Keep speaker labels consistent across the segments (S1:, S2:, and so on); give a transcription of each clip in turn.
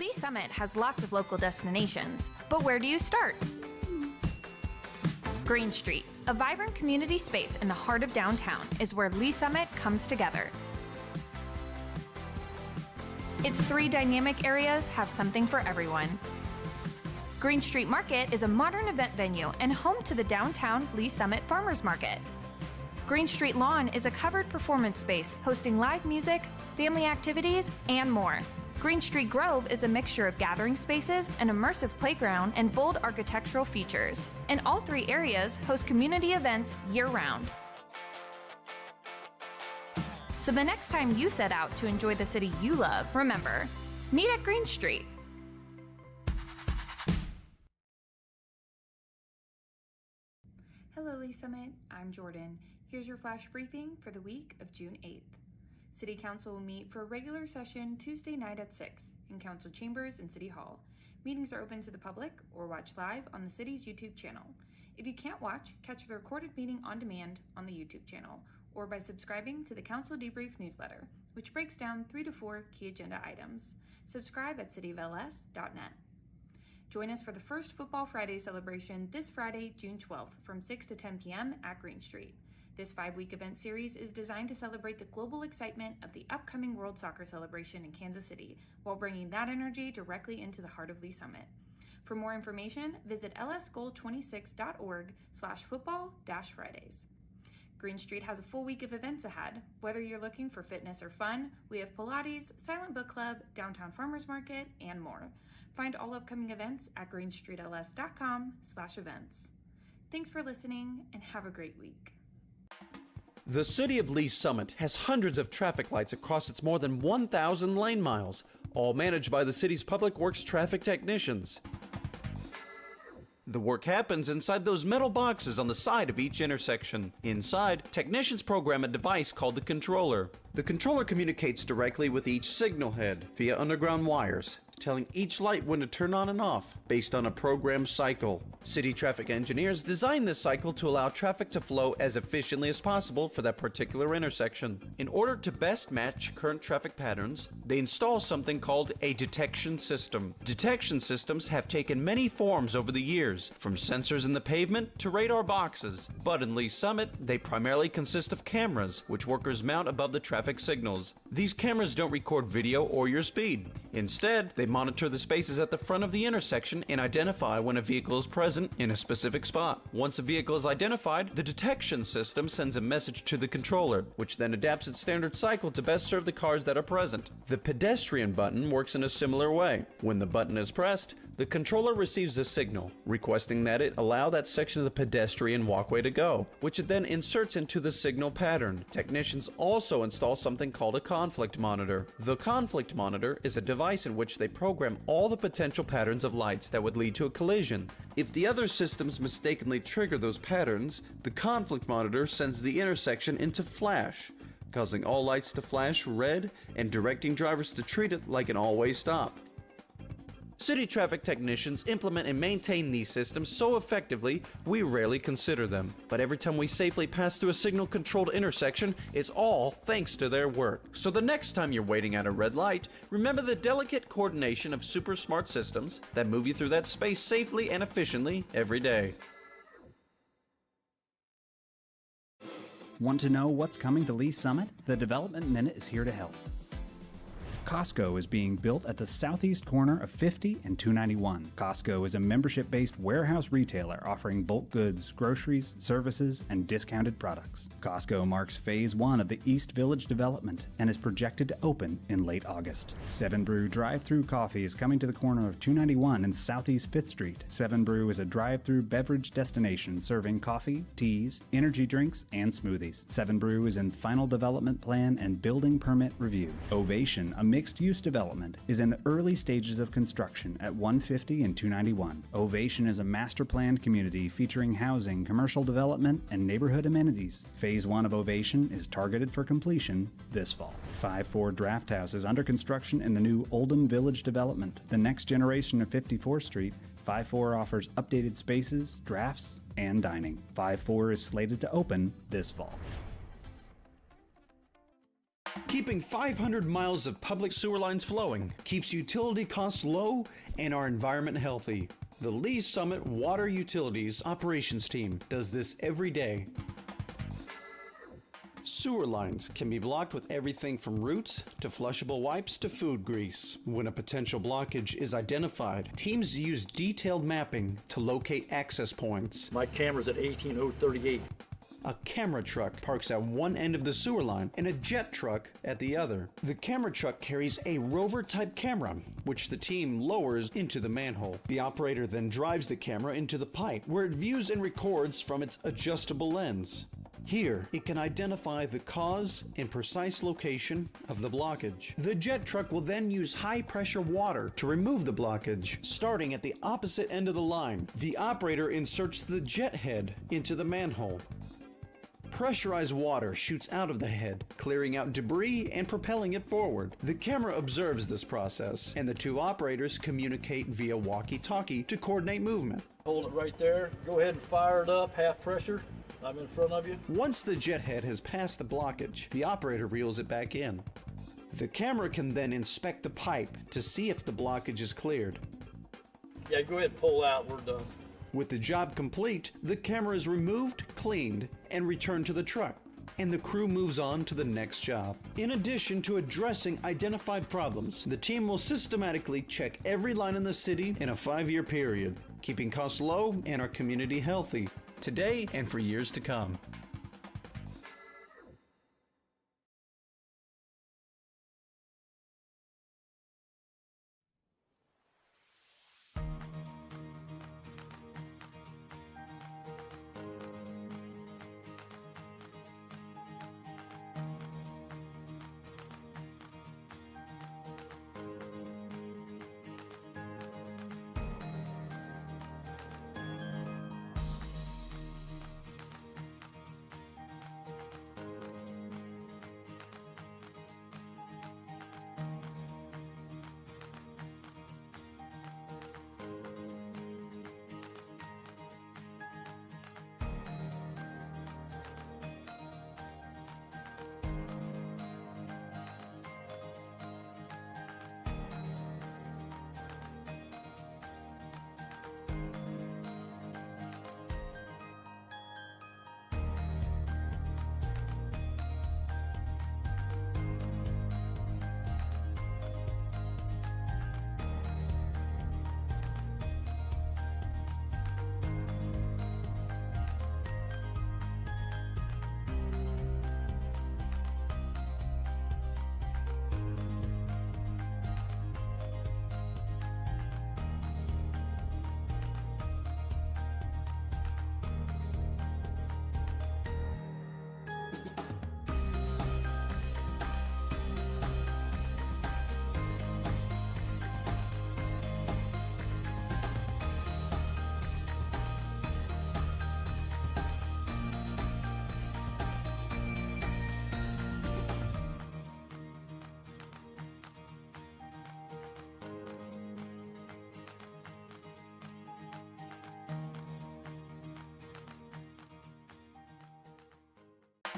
S1: Lee Summit has lots of local destinations, but where do you start? Green Street, a vibrant community space in the heart of downtown, is where Lee Summit comes together. Its 3 dynamic areas have something for everyone. Green Street Market is a modern event venue and home to the downtown Lee Summit Farmers Market. Green Street Lawn is a covered performance space hosting live music, family activities, and more. Green Street Grove is a mixture of gathering spaces, an immersive playground, and bold architectural features. And all 3 areas host community events year-round. So the next time you set out to enjoy the city you love, remember, meet at Green Street.
S2: Hello, Lee Summit. I'm Jordan. Here's your flash briefing for the week of June 8th. City Council will meet for a regular session Tuesday night at 6 in Council Chambers and City Hall. Meetings are open to the public or watch live on the city's YouTube channel. If you can't watch, catch the recorded meeting on demand on the YouTube channel or by subscribing to the Council Debrief newsletter, which breaks down 3 to 4 key agenda items. Subscribe at cityofls.net. Join us for the first Football Friday celebration this Friday, June 12th from 6 to 10 p.m. at Green Street. This 5-week event series is designed to celebrate the global excitement of the upcoming World Soccer celebration in Kansas City, while bringing that energy directly into the heart of Lee Summit. For more information, visit lsgoal26.org/football-Fridays. Green Street has a full week of events ahead. Whether you're looking for fitness or fun, we have Pilates, Silent Book Club, Downtown Farmers Market, and more. Find all upcoming events at greenstreetls.com/events. Thanks for listening and have a great week.
S3: The City of Lee Summit has hundreds of traffic lights across its more than 1,000 lane miles, all managed by the city's Public Works traffic technicians. The work happens inside those metal boxes on the side of each intersection. Inside, technicians program a device called the controller. The controller communicates directly with each signal head via underground wires, telling each light when to turn on and off based on a programmed cycle. City traffic engineers designed this cycle to allow traffic to flow as efficiently as possible for that particular intersection. In order to best match current traffic patterns, they install something called a detection system. Detection systems have taken many forms over the years, from sensors in the pavement to radar boxes. But in Lee Summit, they primarily consist of cameras, which workers mount above the traffic signals. These cameras don't record video or your speed. Instead, they monitor the spaces at the front of the intersection and identify when a vehicle is present in a specific spot. Once a vehicle is identified, the detection system sends a message to the controller, which then adapts its standard cycle to best serve the cars that are present. The pedestrian button works in a similar way. When the button is pressed, the controller receives a signal, requesting that it allow that section of the pedestrian walkway to go, which it then inserts into the signal pattern. Technicians also install something called a conflict monitor. The conflict monitor is a device in which they program all the potential patterns of lights that would lead to a collision. If the other systems mistakenly trigger those patterns, the conflict monitor sends the intersection into flash, causing all lights to flash red and directing drivers to treat it like an all-way stop. City traffic technicians implement and maintain these systems so effectively, we rarely consider them. But every time we safely pass through a signal-controlled intersection, it's all thanks to their work. So the next time you're waiting at a red light, remember the delicate coordination of super smart systems that move you through that space safely and efficiently every day.
S4: Want to know what's coming to Lee Summit? The Development Minute is here to help. Costco is being built at the southeast corner of 50 and 291. Costco is a membership-based warehouse retailer offering bulk goods, groceries, services, and discounted products. Costco marks Phase 1 of the East Village development and is projected to open in late August. 7 Brew drive-thru coffee is coming to the corner of 291 and Southeast 5th Street. 7 Brew is a drive-thru beverage destination serving coffee, teas, energy drinks, and smoothies. 7 Brew is in final development plan and building permit review. Ovation, a mixed-use development, is in the early stages of construction at 150 and 291. Ovation is a master-planned community featuring housing, commercial development, and neighborhood amenities. Phase 1 of Ovation is targeted for completion this fall. 5-4 Draft House is under construction in the new Oldham Village development. The next generation of 54th Street, 5-4 offers updated spaces, drafts, and dining. 5-4 is slated to open this fall.
S3: Keeping 500 miles of public sewer lines flowing keeps utility costs low and our environment healthy. The Lee Summit Water Utilities Operations Team does this every day. Sewer lines can be blocked with everything from roots to flushable wipes to food grease. When a potential blockage is identified, teams use detailed mapping to locate access points.
S5: My camera's at 18038.
S3: A camera truck parks at one end of the sewer line and a jet truck at the other. The camera truck carries a rover-type camera, which the team lowers into the manhole. The operator then drives the camera into the pipe, where it views and records from its adjustable lens. Here, it can identify the cause and precise location of the blockage. The jet truck will then use high-pressure water to remove the blockage. Starting at the opposite end of the line, the operator inserts the jet head into the manhole. Pressurized water shoots out of the head, clearing out debris and propelling it forward. The camera observes this process, and the two operators communicate via walkie-talkie to coordinate movement.
S5: Hold it right there. Go ahead and fire it up, half pressure. I'm in front of you.
S3: Once the jet head has passed the blockage, the operator reels it back in. The camera can then inspect the pipe to see if the blockage is cleared.
S5: Yeah, go ahead and pull out. We're done.
S3: With the job complete, the camera is removed, cleaned, and returned to the truck, and the crew moves on to the next job. In addition to addressing identified problems, the team will systematically check every line in the city in a 5-year period, keeping costs low and our community healthy, today and for years to come.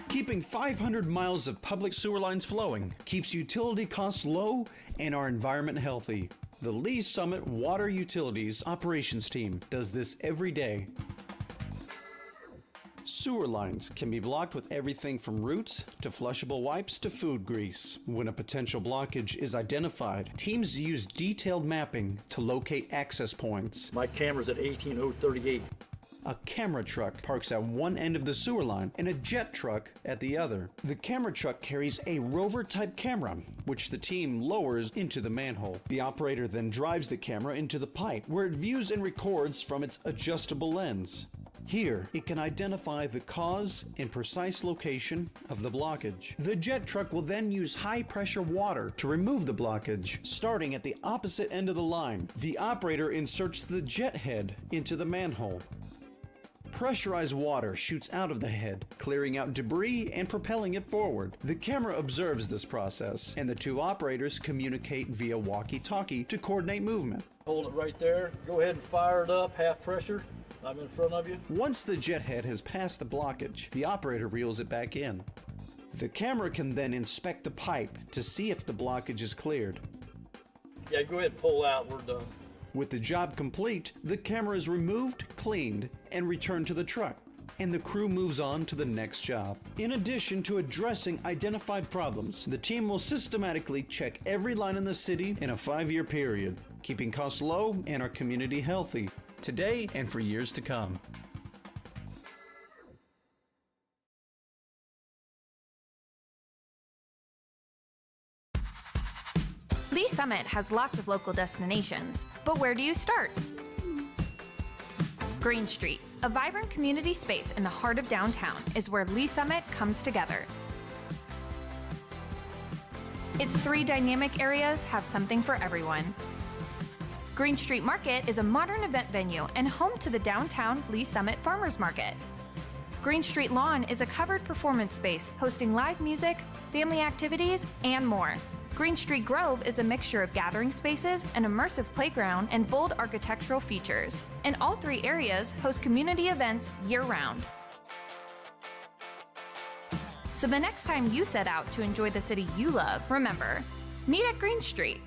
S3: Keeping 500 miles of public sewer lines flowing keeps utility costs low and our environment healthy. The Lee Summit Water Utilities Operations Team does this every day. Sewer lines can be blocked with everything from roots to flushable wipes to food grease. When a potential blockage is identified, teams use detailed mapping to locate access points.
S5: My camera's at 18038.
S3: A camera truck parks at one end of the sewer line and a jet truck at the other. The camera truck carries a rover-type camera, which the team lowers into the manhole. The operator then drives the camera into the pipe, where it views and records from its adjustable lens. Here, it can identify the cause and precise location of the blockage. The jet truck will then use high-pressure water to remove the blockage. Starting at the opposite end of the line, the operator inserts the jet head into the manhole. Pressurized water shoots out of the head, clearing out debris and propelling it forward. The camera observes this process, and the two operators communicate via walkie-talkie to coordinate movement.
S5: Hold it right there. Go ahead and fire it up, half pressure. I'm in front of you.
S3: Once the jet head has passed the blockage, the operator reels it back in. The camera can then inspect the pipe to see if the blockage is cleared.
S5: Yeah, go ahead and pull out, we're done.
S3: With the job complete, the camera is removed, cleaned, and returned to the truck, and the crew moves on to the next job. In addition to addressing identified problems, the team will systematically check every line in the city in a 5-year period, keeping costs low and our community healthy, today and for years to come.
S1: Lee Summit has lots of local destinations, but where do you start? Green Street, a vibrant community space in the heart of downtown, is where Lee Summit comes together. Its 3 dynamic areas have something for everyone. Green Street Market is a modern event venue and home to the downtown Lee Summit Farmers Market. Green Street Lawn is a covered performance space hosting live music, family activities, and more. Green Street Grove is a mixture of gathering spaces, an immersive playground, and bold architectural features. And all 3 areas host community events year-round. So the next time you set out to enjoy the city you love, remember, meet at Green Street.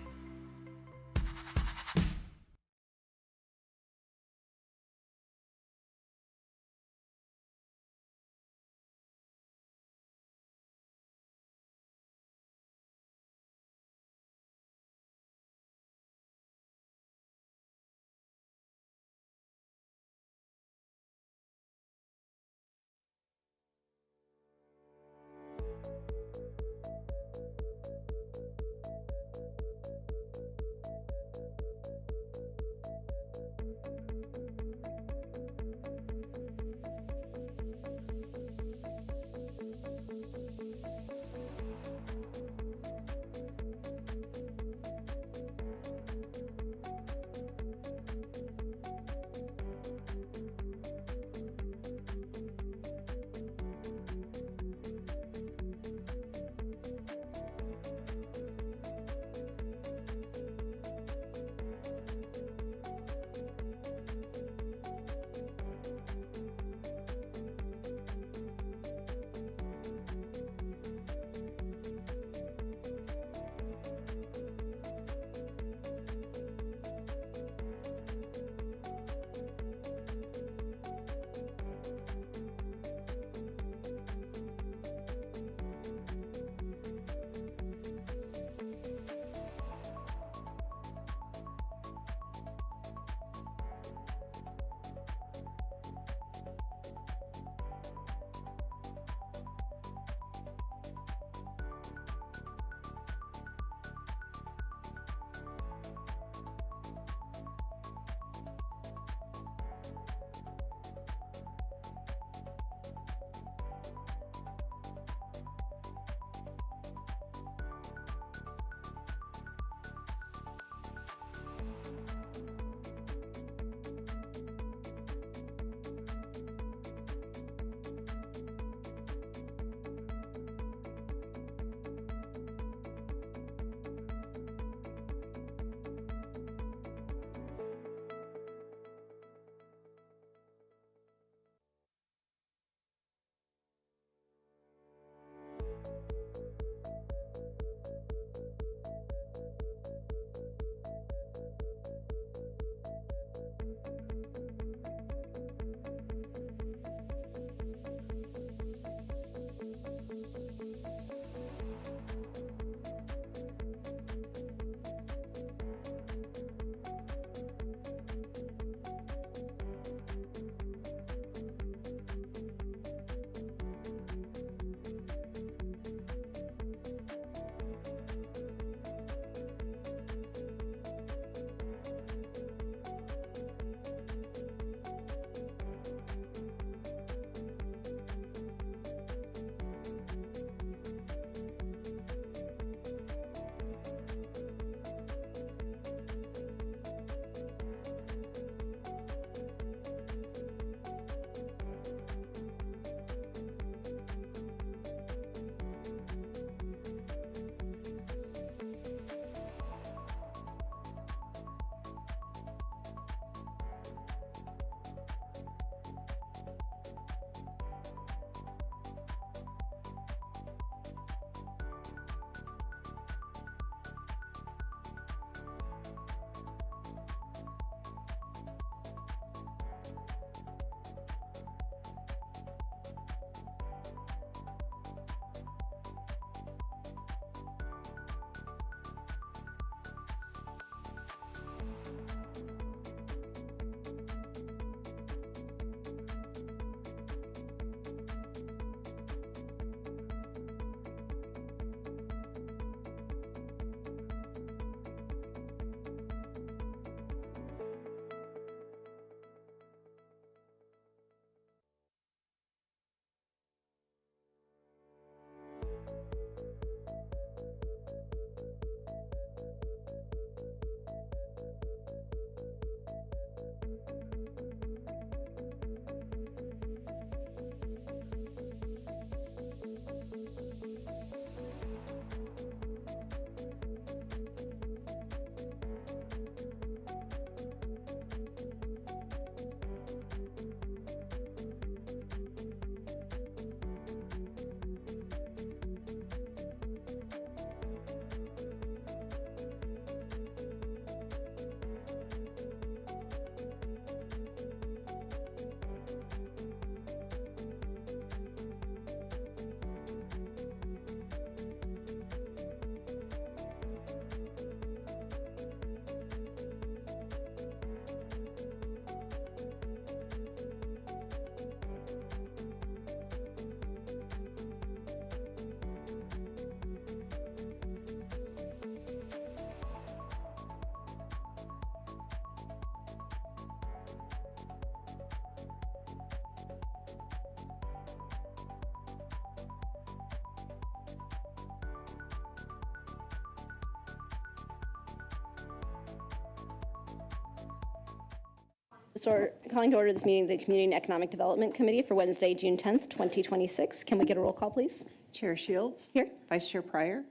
S6: Calling to order this meeting of the Community and Economic Development Committee for Wednesday, June 10th, 2026. Can we get a roll call, please?
S7: Chair Shields.
S6: Here.
S7: Vice Chair Pryor.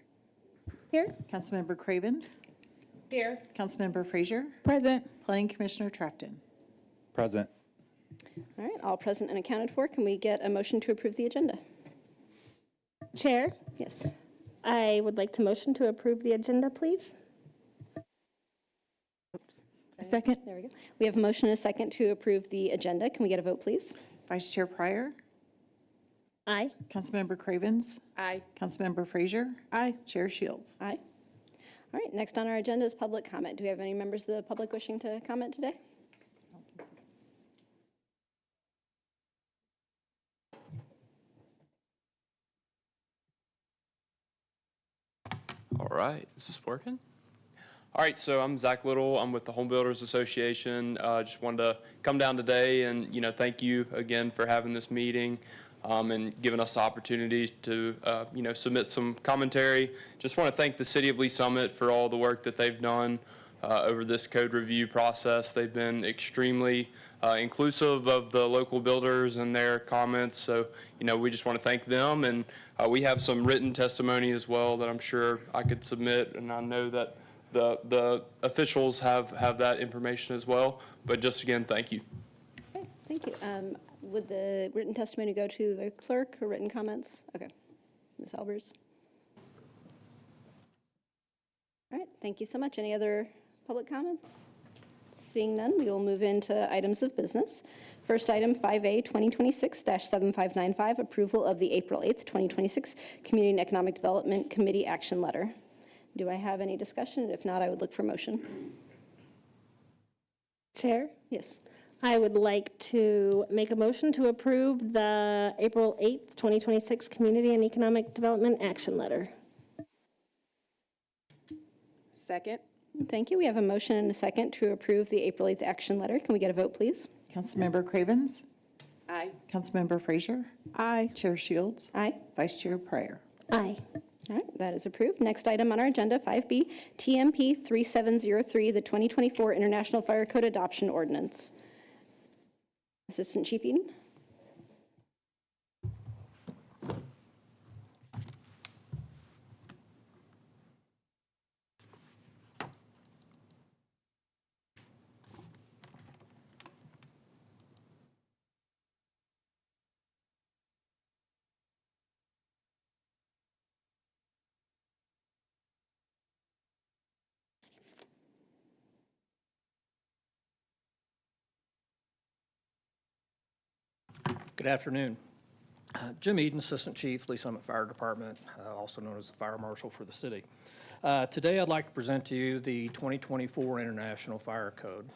S6: Here.
S7: Councilmember Cravens.
S6: Here.
S7: Councilmember Frazier.
S8: Present.
S7: Planning Commissioner Tracton.
S4: Present.
S6: All right, all present and accounted for. Can we get a motion to approve the agenda?
S8: Chair,
S6: Yes.
S8: I would like to motion to approve the agenda, please. A second.
S6: There we go. We have a motion and a second to approve the agenda. Can we get a vote, please?
S7: Vice Chair Pryor.
S8: Aye.
S7: Councilmember Cravens.
S8: Aye.
S7: Councilmember Frazier.
S8: Aye.
S7: Chair Shields.
S6: Aye. All right, next on our agenda is public comment. Do we have any members of the public wishing to comment today?
S9: All right, is this working? All right, so I'm Zach Little. I'm with the Home Builders Association. Just wanted to come down today and, thank you again for having this meeting and giving us the opportunity to, submit some commentary. Just want to thank the City of Lee Summit for all the work that they've done over this code review process. They've been extremely inclusive of the local builders and their comments. So, we just want to thank them. And we have some written testimony as well that I'm sure I could submit. And I know that the officials have that information as well. But just again, thank you.
S6: Okay, thank you. Would the written testimony go to the clerk or written comments? Okay. Ms. Albers? All right, thank you so much. Any other public comments? Seeing none, we will move into items of business. First item, 5A 2026-7595, approval of the April 8th, 2026 Community and Economic Development Committee action letter. Do I have any discussion? If not, I would look for motion.
S8: Chair,
S6: Yes.
S8: I would like to make a motion to approve the April 8th, 2026 Community and Economic Development Action Letter.
S10: Second.
S6: Thank you. We have a motion and a second to approve the April 8th action letter. Can we get a vote, please?
S7: Councilmember Cravens.
S10: Aye.
S7: Councilmember Frazier.
S8: Aye.
S7: Chair Shields.
S6: Aye.
S7: Vice Chair Pryor.
S8: Aye.
S6: All right, that is approved. Next item on our agenda, 5B, TMP 3703, the 2024 International Fire Code Adoption Ordinance. Assistant Chief Eden?
S11: Good afternoon. Jim Eden, Assistant Chief, Lee Summit Fire Department, also known as the Fire Marshal for the city. Today I'd like to present to you the 2024 International Fire Code.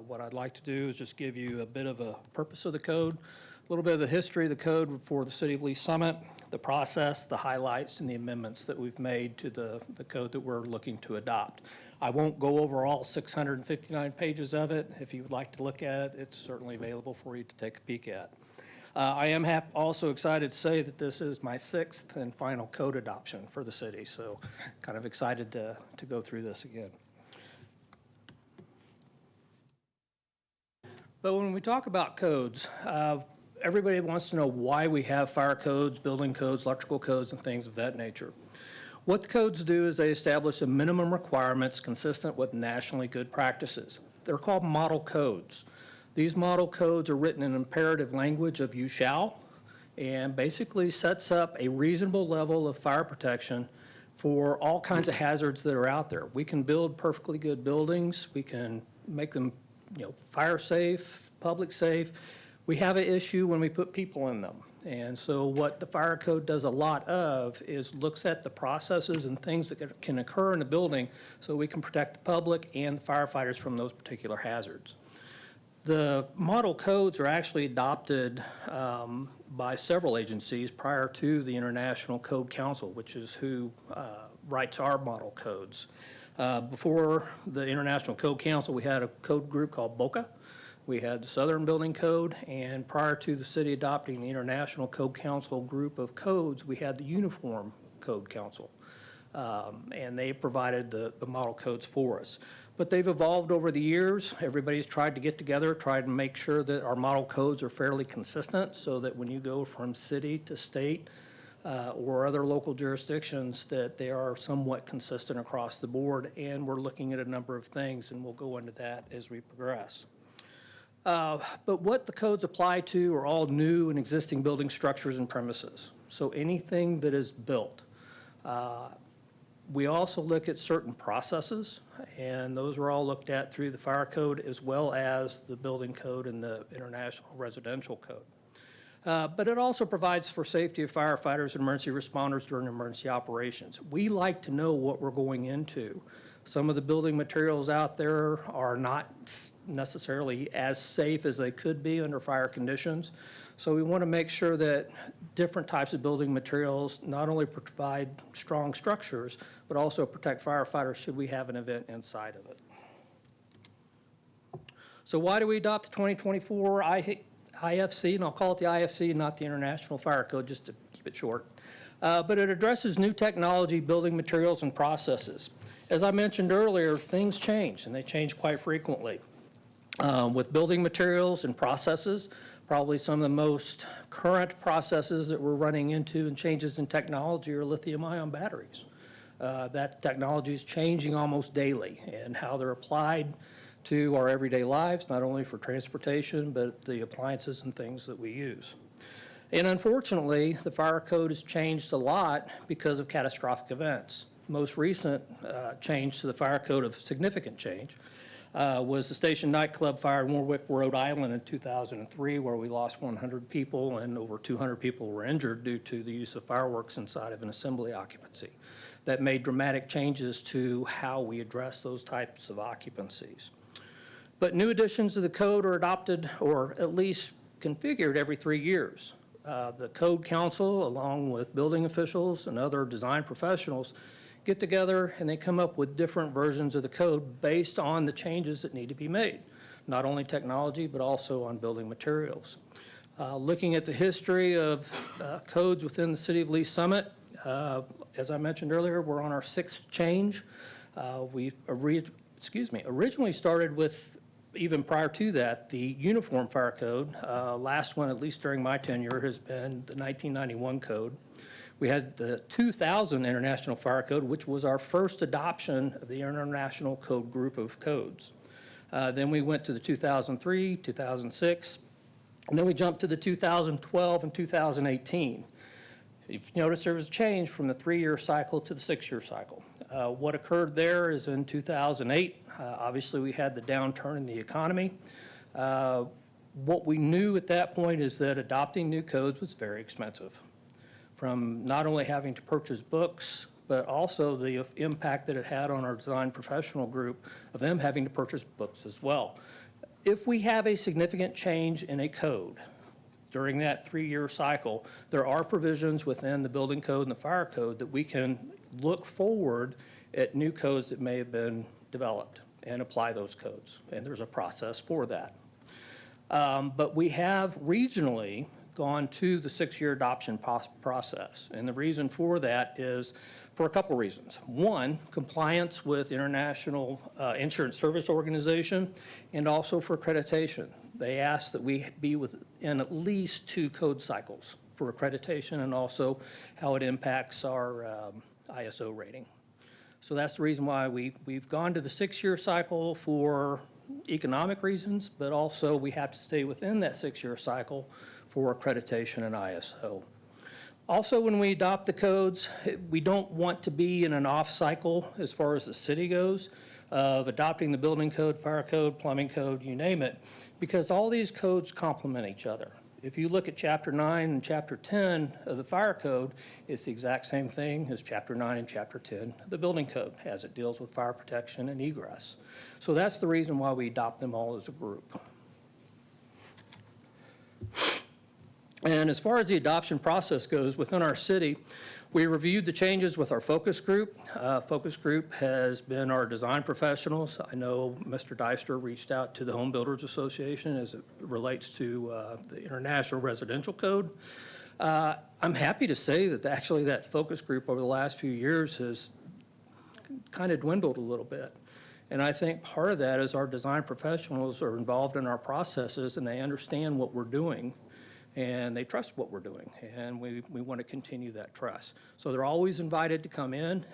S11: What I'd like to do is just give you a bit of a purpose of the code, a little bit of the history of the code for the city of Lee Summit, the process, the highlights, and the amendments that we've made to the code that we're looking to adopt. I won't go over all 659 pages of it. If you would like to look at it, it's certainly available for you to take a peek at. I am also excited to say that this is my 6th and final code adoption for the city, so kind of excited to go through this again. But when we talk about codes, everybody wants to know why we have fire codes, building codes, electrical codes, and things of that nature. What the codes do is they establish the minimum requirements consistent with nationally good practices. They're called model codes. These model codes are written in imperative language of you shall, and basically sets up a reasonable level of fire protection for all kinds of hazards that are out there. We can build perfectly good buildings. We can make them, fire safe, public safe. We have an issue when we put people in them. And so what the fire code does a lot of is looks at the processes and things that can occur in a building so we can protect the public and the firefighters from those particular hazards. The model codes are actually adopted by several agencies prior to the International Code Council, which is who writes our model codes. Before the International Code Council, we had a code group called BOCA. We had the Southern Building Code, and prior to the city adopting the International Code Council group of codes, we had the Uniform Code Council. And they provided the model codes for us. but they've evolved over the years. Everybody's tried to get together, tried to make sure that our model codes are fairly consistent so that when you go from city to state or other local jurisdictions, that they are somewhat consistent across the board. And we're looking at a number of things, and we'll go into that as we progress. But what the codes apply to are all new and existing building structures and premises. So anything that is built. We also look at certain processes, and those are all looked at through the fire code as well as the building code and the international residential code. But it also provides for safety of firefighters and emergency responders during emergency operations. We like to know what we're going into. Some of the building materials out there are not necessarily as safe as they could be under fire conditions. So we want to make sure that different types of building materials not only provide strong structures, but also protect firefighters should we have an event inside of it. So why do we adopt the 2024 IFC, and I'll call it the IFC, not the International Fire Code, just to keep it short. But it addresses new technology, building materials, and processes. As I mentioned earlier, things change, and they change quite frequently. With building materials and processes, probably some of the most current processes that we're running into and changes in technology are lithium-ion batteries. That technology is changing almost daily, and how they're applied to our everyday lives, not only for transportation, but the appliances and things that we use. And unfortunately, the fire code has changed a lot because of catastrophic events. Most recent change to the fire code of significant change was the Station nightclub fire in Warwick, Rhode Island in 2003, where we lost 100 people and over 200 people were injured due to the use of fireworks inside of an assembly occupancy. That made dramatic changes to how we address those types of occupancies. But new additions to the code are adopted or at least configured every 3 years. The Code Council, along with building officials and other design professionals, get together and they come up with different versions of the code based on the changes that need to be made, not only technology, but also on building materials. Looking at the history of codes within the city of Lee Summit, as I mentioned earlier, we're on our 6th change. We originally started with, even prior to that, the Uniform Fire Code. Last one, at least during my tenure, has been the 1991 code. We had the 2000 International Fire Code, which was our first adoption of the International Code group of codes. Then we went to the 2003, 2006, and then we jumped to the 2012 and 2018. You've noticed there was a change from the 3-year cycle to the 6-year cycle. What occurred there is in 2008, obviously we had the downturn in the economy. What we knew at that point is that adopting new codes was very expensive. From not only having to purchase books, but also the impact that it had on our design professional group of them having to purchase books as well. If we have a significant change in a code during that 3-year cycle, there are provisions within the building code and the fire code that we can look forward at new codes that may have been developed and apply those codes. And there's a process for that. But we have regionally gone to the 6-year adoption process. And the reason for that is for a couple reasons. One, compliance with International Insurance Service Organization, and also for accreditation. They ask that we be within at least 2 code cycles for accreditation, and also how it impacts our ISO rating. So that's the reason why we've gone to the 6-year cycle for economic reasons, but also we have to stay within that 6-year cycle for accreditation and ISO. Also, when we adopt the codes, we don't want to be in an off cycle as far as the city goes of adopting the building code, fire code, plumbing code, you name it, because all these codes complement each other. If you look at Chapter 9 and Chapter 10 of the fire code, it's the exact same thing as Chapter 9 and Chapter 10 of the building code, as it deals with fire protection and egress. So that's the reason why we adopt them all as a group. And as far as the adoption process goes within our city, we reviewed the changes with our focus group. Focus group has been our design professionals. I know Mr. Deister reached out to the Home Builders Association as it relates to the International Residential Code. I'm happy to say that actually that focus group over the last few years has kind of dwindled a little bit. And I think part of that is our design professionals are involved in our processes and they understand what we're doing and they trust what we're doing. And we want to continue that trust. So they're always invited to come in.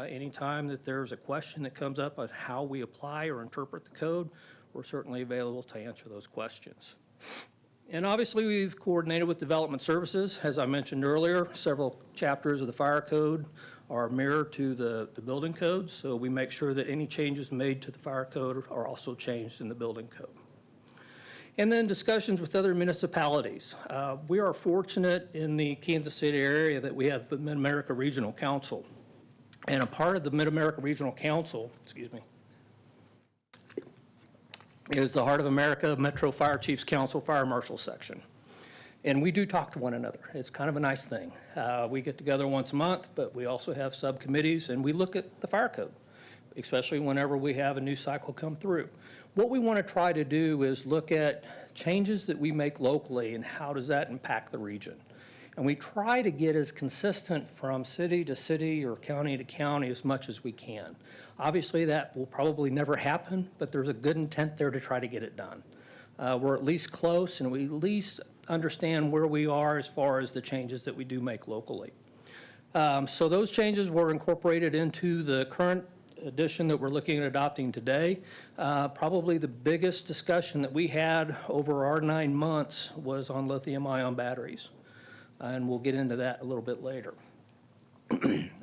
S11: Anytime that there's a question that comes up on how we apply or interpret the code, we're certainly available to answer those questions. And obviously, we've coordinated with development services. As I mentioned earlier, several chapters of the fire code are mirrored to the building code, so we make sure that any changes made to the fire code are also changed in the building code. And then discussions with other municipalities. We are fortunate in the Kansas City area that we have the Mid-America Regional Council. And a part of the Mid-America Regional Council, is the Heart of America Metro Fire Chiefs Council Fire Marshal section. And we do talk to one another. It's kind of a nice thing. We get together once a month, but we also have subcommittees and we look at the fire code, especially whenever we have a new cycle come through. What we want to try to do is look at changes that we make locally and how does that impact the region. And we try to get as consistent from city to city or county to county as much as we can. Obviously, that will probably never happen, but there's a good intent there to try to get it done. We're at least close, and we at least understand where we are as far as the changes that we do make locally. So those changes were incorporated into the current edition that we're looking at adopting today. Probably the biggest discussion that we had over our 9 months was on lithium-ion batteries, and we'll get into that a little bit later.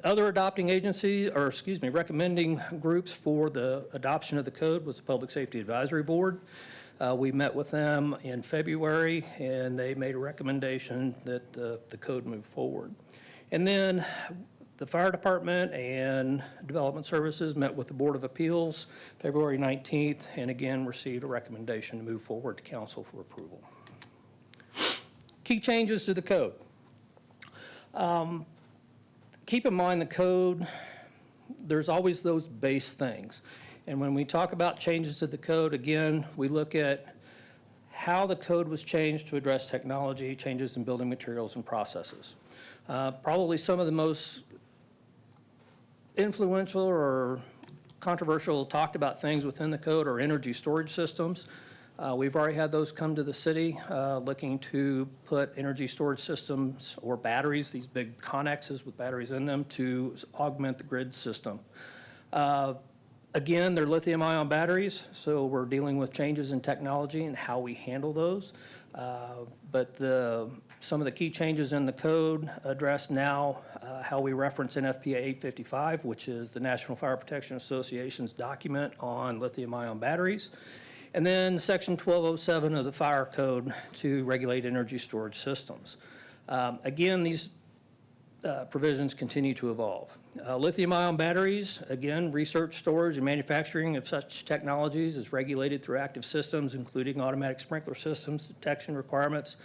S11: Other adopting agencies, or recommending groups for the adoption of the code was the Public Safety Advisory Board. We met with them in February, and they made a recommendation that the code move forward. And then the Fire Department and Development Services met with the Board of Appeals February 19th, and again received a recommendation to move forward to council for approval. Key changes to the code. Keep in mind the code, there's always those base things. And when we talk about changes to the code, again, we look at how the code was changed to address technology, changes in building materials and processes. Probably some of the most influential or controversial talked about things within the code are energy storage systems. We've already had those come to the city looking to put energy storage systems or batteries, these big connexes with batteries in them, to augment the grid system. Again, they're lithium-ion batteries, so we're dealing with changes in technology and how we handle those. But some of the key changes in the code address now how we reference NFPA 855, which is the National Fire Protection Association's document on lithium-ion batteries. And then Section 1207 of the Fire Code to regulate energy storage systems. Again, these provisions continue to evolve. Lithium-ion batteries, again, research, storage, and manufacturing of such technologies is regulated through active systems, including automatic sprinkler systems, detection requirements,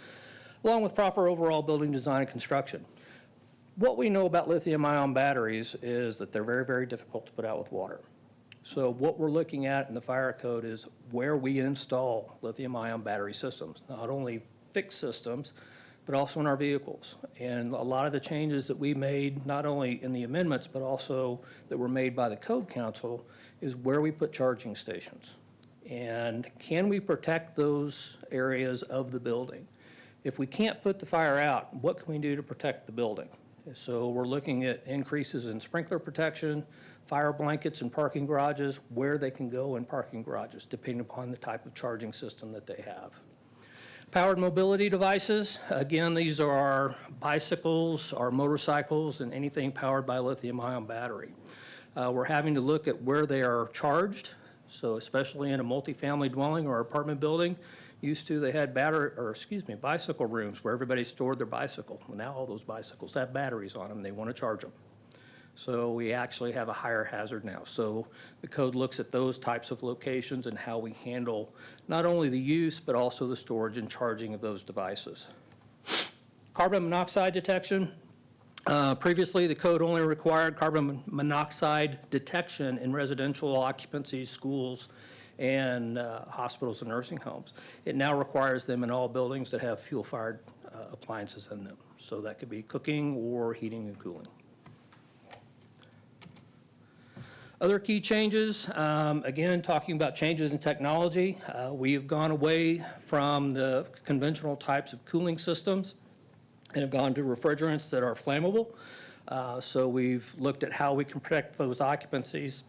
S11: along with proper overall building design and construction. What we know about lithium-ion batteries is that they're very, very difficult to put out with water. So what we're looking at in the fire code is where we install lithium-ion battery systems, not only fixed systems, but also in our vehicles. And a lot of the changes that we made, not only in the amendments, but also that were made by the Code Council, is where we put charging stations. And can we protect those areas of the building? If we can't put the fire out, what can we do to protect the building? So we're looking at increases in sprinkler protection, fire blankets in parking garages, where they can go in parking garages, depending upon the type of charging system that they have. Powered mobility devices, again, these are our bicycles, our motorcycles, and anything powered by lithium-ion battery. We're having to look at where they are charged, so especially in a multifamily dwelling or apartment building. Used to, they had bicycle rooms where everybody stored their bicycle. Well, now all those bicycles have batteries on them. They want to charge them. So we actually have a higher hazard now. So the code looks at those types of locations and how we handle not only the use, but also the storage and charging of those devices. Carbon monoxide detection. Previously, the code only required carbon monoxide detection in residential occupancies, schools, and hospitals and nursing homes. It now requires them in all buildings that have fuel-fired appliances in them. So that could be cooking or heating and cooling. Other key changes, again, talking about changes in technology, we have gone away from the conventional types of cooling systems and have gone to refrigerants that are flammable. So we've looked at how we can protect those occupancies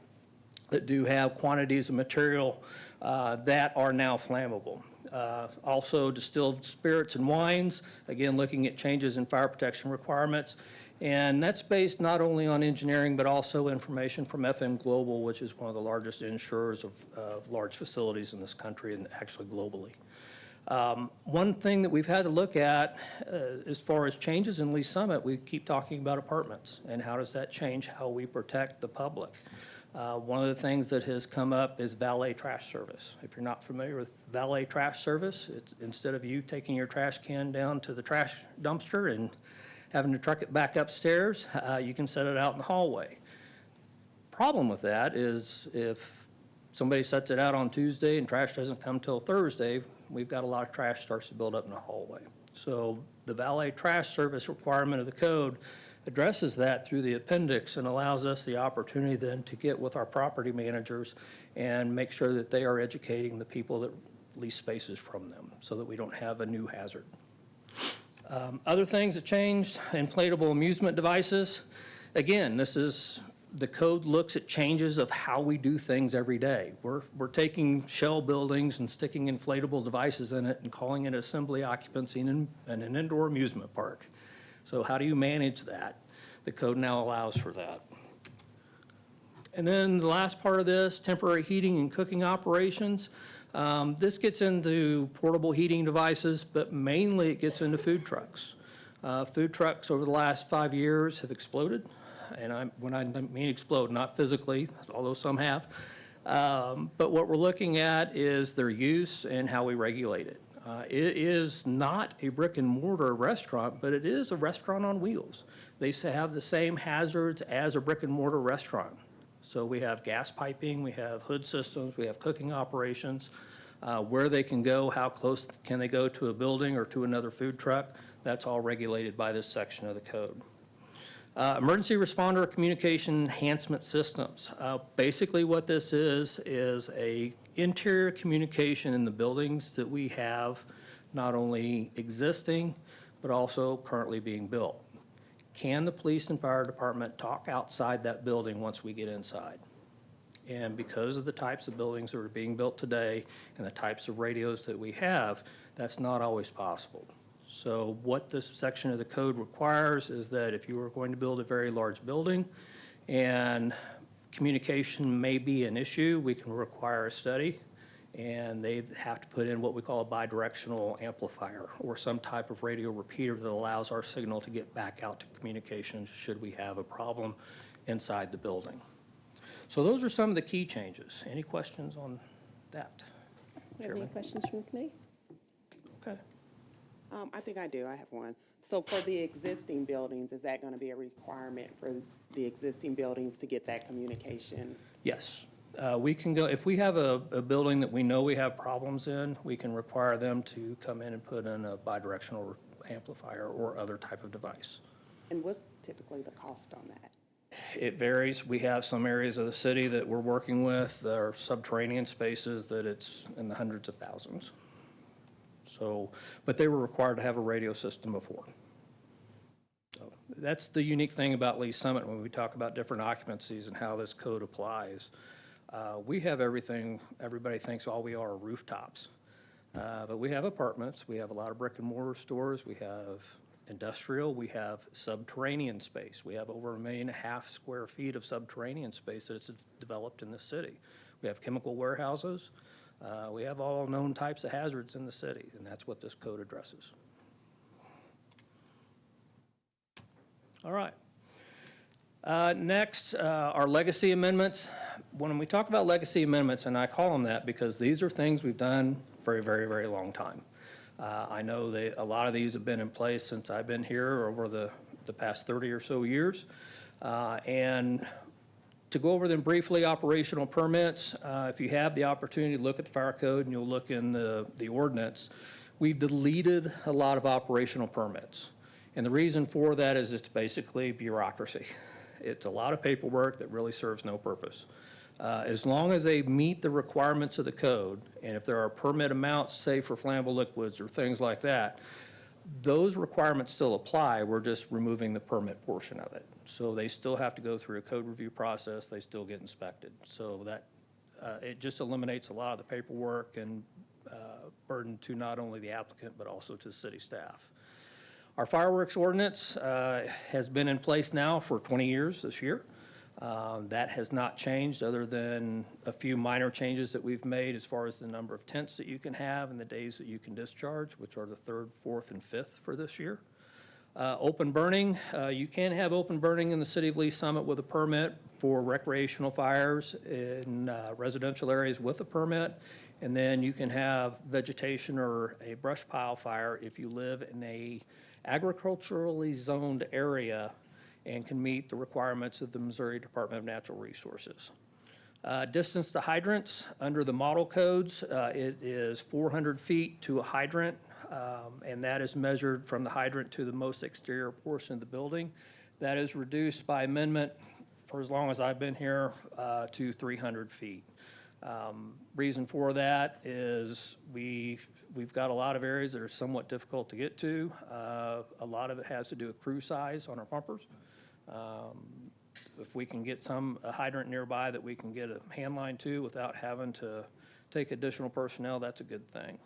S11: that do have quantities of material that are now flammable. Also distilled spirits and wines, again, looking at changes in fire protection requirements. And that's based not only on engineering, but also information from FM Global, which is one of the largest insurers of large facilities in this country and actually globally. One thing that we've had to look at as far as changes in Lee Summit, we keep talking about apartments and how does that change how we protect the public. One of the things that has come up is valet trash service. If you're not familiar with valet trash service, it's instead of you taking your trash can down to the trash dumpster and having to truck it back upstairs, you can set it out in the hallway. Problem with that is if somebody sets it out on Tuesday and trash doesn't come till Thursday, we've got a lot of trash starts to build up in the hallway. So the valet trash service requirement of the code addresses that through the appendix and allows us the opportunity then to get with our property managers and make sure that they are educating the people that lease spaces from them so that we don't have a new hazard. Other things that changed, inflatable amusement devices. Again, the code looks at changes of how we do things every day. We're taking shell buildings and sticking inflatable devices in it and calling it assembly occupancy in an indoor amusement park. So how do you manage that? The code now allows for that. And then the last part of this, temporary heating and cooking operations. This gets into portable heating devices, but mainly it gets into food trucks. Food trucks over the last 5 years have exploded. And when I mean explode, not physically, although some have. But what we're looking at is their use and how we regulate it. It is not a brick and mortar restaurant, but it is a restaurant on wheels. They have the same hazards as a brick and mortar restaurant. So we have gas piping, we have hood systems, we have cooking operations, where they can go, how close can they go to a building or to another food truck. That's all regulated by this section of the code. Emergency responder communication enhancement systems. Basically what this is a interior communication in the buildings that we have, not only existing, but also currently being built. Can the police and fire department talk outside that building once we get inside? And because of the types of buildings that are being built today and the types of radios that we have, that's not always possible. So what this section of the code requires is that if you are going to build a very large building and communication may be an issue, we can require a study, and they have to put in what we call a bidirectional amplifier or some type of radio repeater that allows our signal to get back out to communications should we have a problem inside the building. So those are some of the key changes. Any questions on that?
S6: Do you have any questions from the committee?
S11: Okay.
S10: I think I do. I have one. So for the existing buildings, is that going to be a requirement for the existing buildings to get that communication?
S11: Yes. We can go, if we have a building that we know we have problems in, we can require them to come in and put in a bidirectional amplifier or other type of device.
S10: And what's typically the cost on that?
S11: It varies. We have some areas of the city that we're working with that are subterranean spaces that it's in the hundreds of thousands. So, but they were required to have a radio system before. So that's the unique thing about Lee Summit when we talk about different occupancies and how this code applies. We have everything. Everybody thinks all we are rooftops. But we have apartments. We have a lot of brick and mortar stores. We have industrial. We have subterranean space. We have over 1.5 million square feet of subterranean space that's developed in the city. We have chemical warehouses. We have all known types of hazards in the city, and that's what this code addresses. All right. Next, our legacy amendments. When we talk about legacy amendments, and I call them that because these are things we've done for a very, very long time. I know that a lot of these have been in place since I've been here over the past 30 or so years. And to go over them briefly, operational permits, if you have the opportunity to look at the fire code and you'll look in the ordinance, we've deleted a lot of operational permits. And the reason for that is it's basically bureaucracy. It's a lot of paperwork that really serves no purpose. As long as they meet the requirements of the code, and if there are permit amounts, say for flammable liquids or things like that, those requirements still apply. We're just removing the permit portion of it. So they still have to go through a code review process. They still get inspected. So that it just eliminates a lot of the paperwork and burden to not only the applicant but also to the city staff. Our fireworks ordinance has been in place now for 20 years this year. That has not changed other than a few minor changes that we've made as far as the number of tents that you can have and the days that you can discharge, which are the 3rd, 4th, and 5th for this year. Open burning, you can have open burning in the city of Lee Summit with a permit for recreational fires in residential areas with a permit. And then you can have vegetation or a brush pile fire if you live in a agriculturally zoned area and can meet the requirements of the Missouri Department of Natural Resources. Distance to hydrants, under the model codes, it is 400 feet to a hydrant, and that is measured from the hydrant to the most exterior portion of the building. That is reduced by amendment for as long as I've been here to 300 feet. Reason for that is we've got a lot of areas that are somewhat difficult to get to. A lot of it has to do with crew size on our pumpers. If we can get a hydrant nearby that we can get a hand line to without having to take additional personnel, that's a good thing.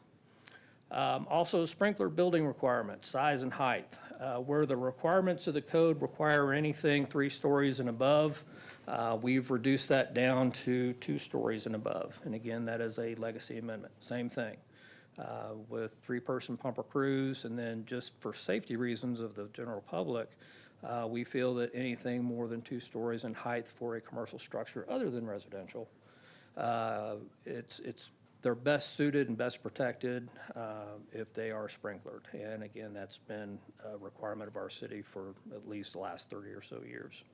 S11: Also, sprinkler building requirements, size and height. Where the requirements of the code require anything 3 stories and above, we've reduced that down to 2 stories and above. And again, that is a legacy amendment. Same thing with 3-person pumper crews. And then just for safety reasons of the general public, we feel that anything more than 2 stories in height for a commercial structure other than residential, they're best suited and best protected if they are sprinklered. And again, that's been a requirement of our city for at least the last 30 or so years.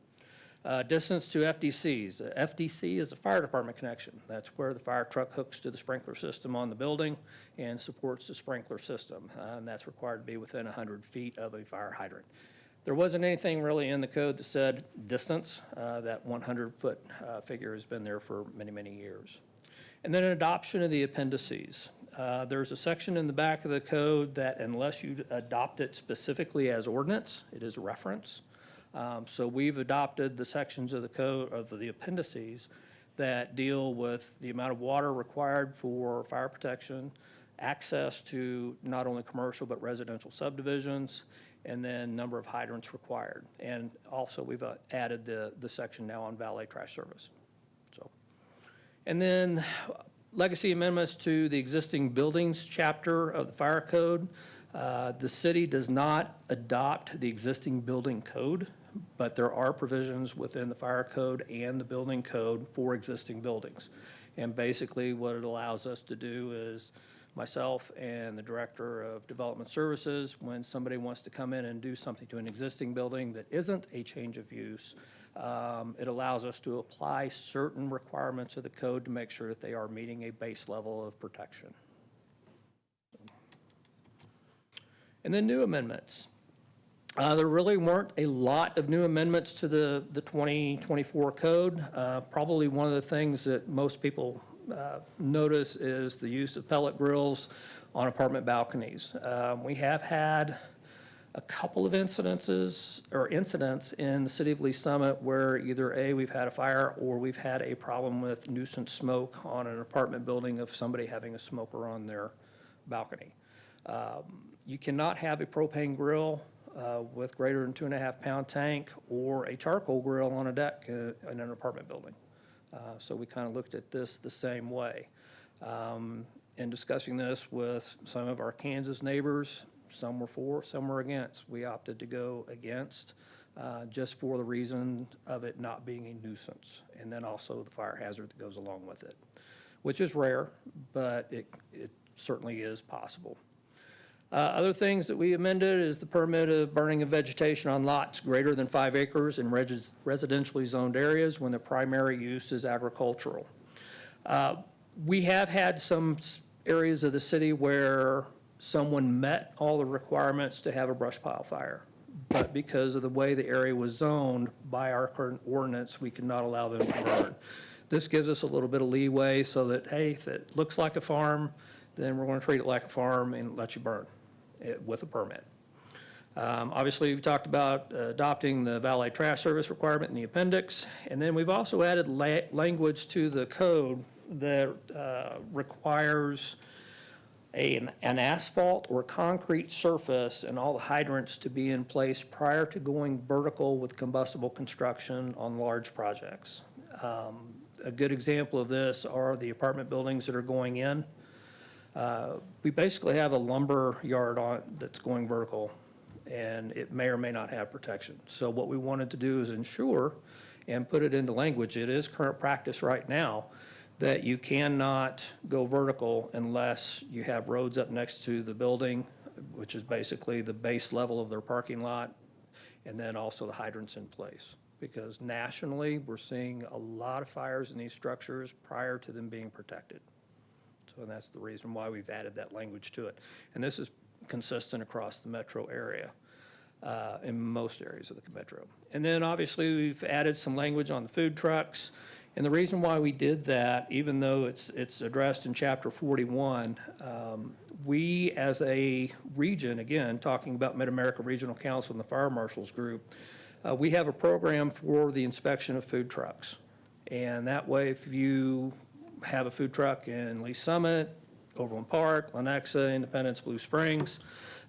S11: Distance to FDCs. FDC is a fire department connection. That's where the fire truck hooks to the sprinkler system on the building and supports the sprinkler system. And that's required to be within 100 feet of a fire hydrant. There wasn't anything really in the code that said distance. That 100-foot figure has been there for many, many years. And then an adoption of the appendices. There's a section in the back of the code that unless you adopt it specifically as ordinance, it is a reference. So we've adopted the sections of the code of the appendices that deal with the amount of water required for fire protection, access to not only commercial but residential subdivisions, and then number of hydrants required. And also we've added the section now on valet trash service. And then legacy amendments to the existing buildings chapter of the fire code. The city does not adopt the existing building code, but there are provisions within the fire code and the building code for existing buildings. And basically what it allows us to do is myself and the Director of Development Services, when somebody wants to come in and do something to an existing building that isn't a change of use, it allows us to apply certain requirements of the code to make sure that they are meeting a base level of protection. And then new amendments. There really weren't a lot of new amendments to the 2024 code. Probably one of the things that most people notice is the use of pellet grills on apartment balconies. We have had a couple of incidents in the city of Lee Summit where either we've had a fire or we've had a problem with nuisance smoke on an apartment building of somebody having a smoker on their balcony. You cannot have a propane grill with greater than 2.5-pound tank or a charcoal grill on a deck in an apartment building. So we kind of looked at this the same way. In discussing this with some of our Kansas neighbors, some were for, some were against. We opted to go against just for the reason of it not being a nuisance, and then also the fire hazard that goes along with it, which is rare, but it certainly is possible. Other things that we amended is the permit of burning of vegetation on lots greater than 5 acres in residentially zoned areas when the primary use is agricultural. We have had some areas of the city where someone met all the requirements to have a brush pile fire, but because of the way the area was zoned by our current ordinance, we could not allow them to burn. This gives us a little bit of leeway so that, hey, if it looks like a farm, then we're going to treat it like a farm and let you burn it with a permit. Obviously, we've talked about adopting the valet trash service requirement in the appendix, and then we've also added language to the code that requires an asphalt or concrete surface and all the hydrants to be in place prior to going vertical with combustible construction on large projects. A good example of this are the apartment buildings that are going in. We basically have a lumber yard that's going vertical, and it may or may not have protection. So what we wanted to do is ensure and put it into language. It is current practice right now that you cannot go vertical unless you have roads up next to the building, which is basically the base level of their parking lot, and then also the hydrants in place. Because nationally, we're seeing a lot of fires in these structures prior to them being protected. So that's the reason why we've added that language to it. And this is consistent across the metro area, in most areas of the metro. And then obviously, we've added some language on the food trucks. And the reason why we did that, even though it's addressed in Chapter 41, we as a region, again, talking about Mid-America Regional Council and the Fire Marshals Group, we have a program for the inspection of food trucks. And that way, if you have a food truck in Lee Summit, Overland Park, Lenexa, Independence, Blue Springs,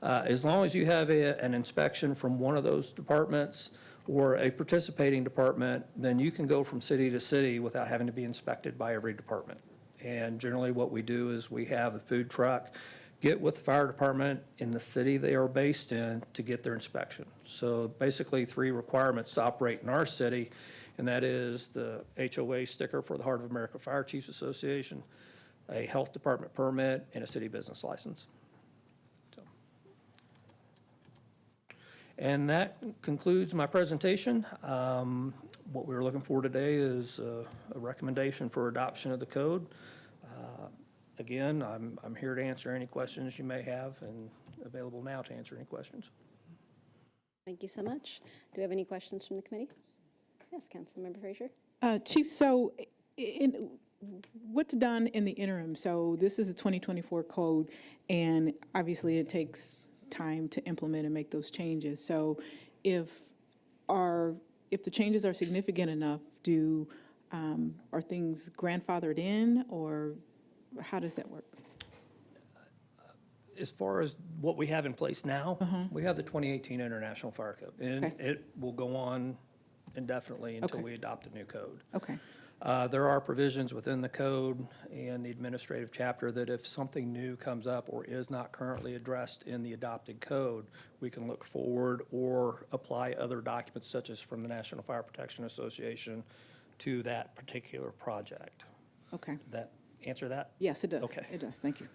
S11: as long as you have an inspection from one of those departments or a participating department, then you can go from city to city without having to be inspected by every department. And generally what we do is we have the food truck get with the fire department in the city they are based in to get their inspection. So basically 3 requirements to operate in our city, and that is the HOA sticker for the Heart of America Fire Chiefs Association, a health department permit, and a city business license. And that concludes my presentation. What we're looking for today is a recommendation for adoption of the code. Again, I'm here to answer any questions you may have and available now to answer any questions.
S6: Thank you so much. Do we have any questions from the committee? Yes, Councilmember Frazier.
S12: Chief, so what's done in the interim? So this is a 2024 code, and obviously it takes time to implement and make those changes. So if the changes are significant enough, are things grandfathered in, or how does that work?
S11: As far as what we have in place now, we have the 2018 International Fire Code, and it will go on indefinitely until we adopt a new code.
S12: Okay.
S11: There are provisions within the code and the administrative chapter that if something new comes up or is not currently addressed in the adopted code, we can look forward or apply other documents such as from the National Fire Protection Association to that particular project.
S12: Okay.
S11: Did that answer that?
S12: Yes, it does.
S11: Okay.
S12: It does. Thank you.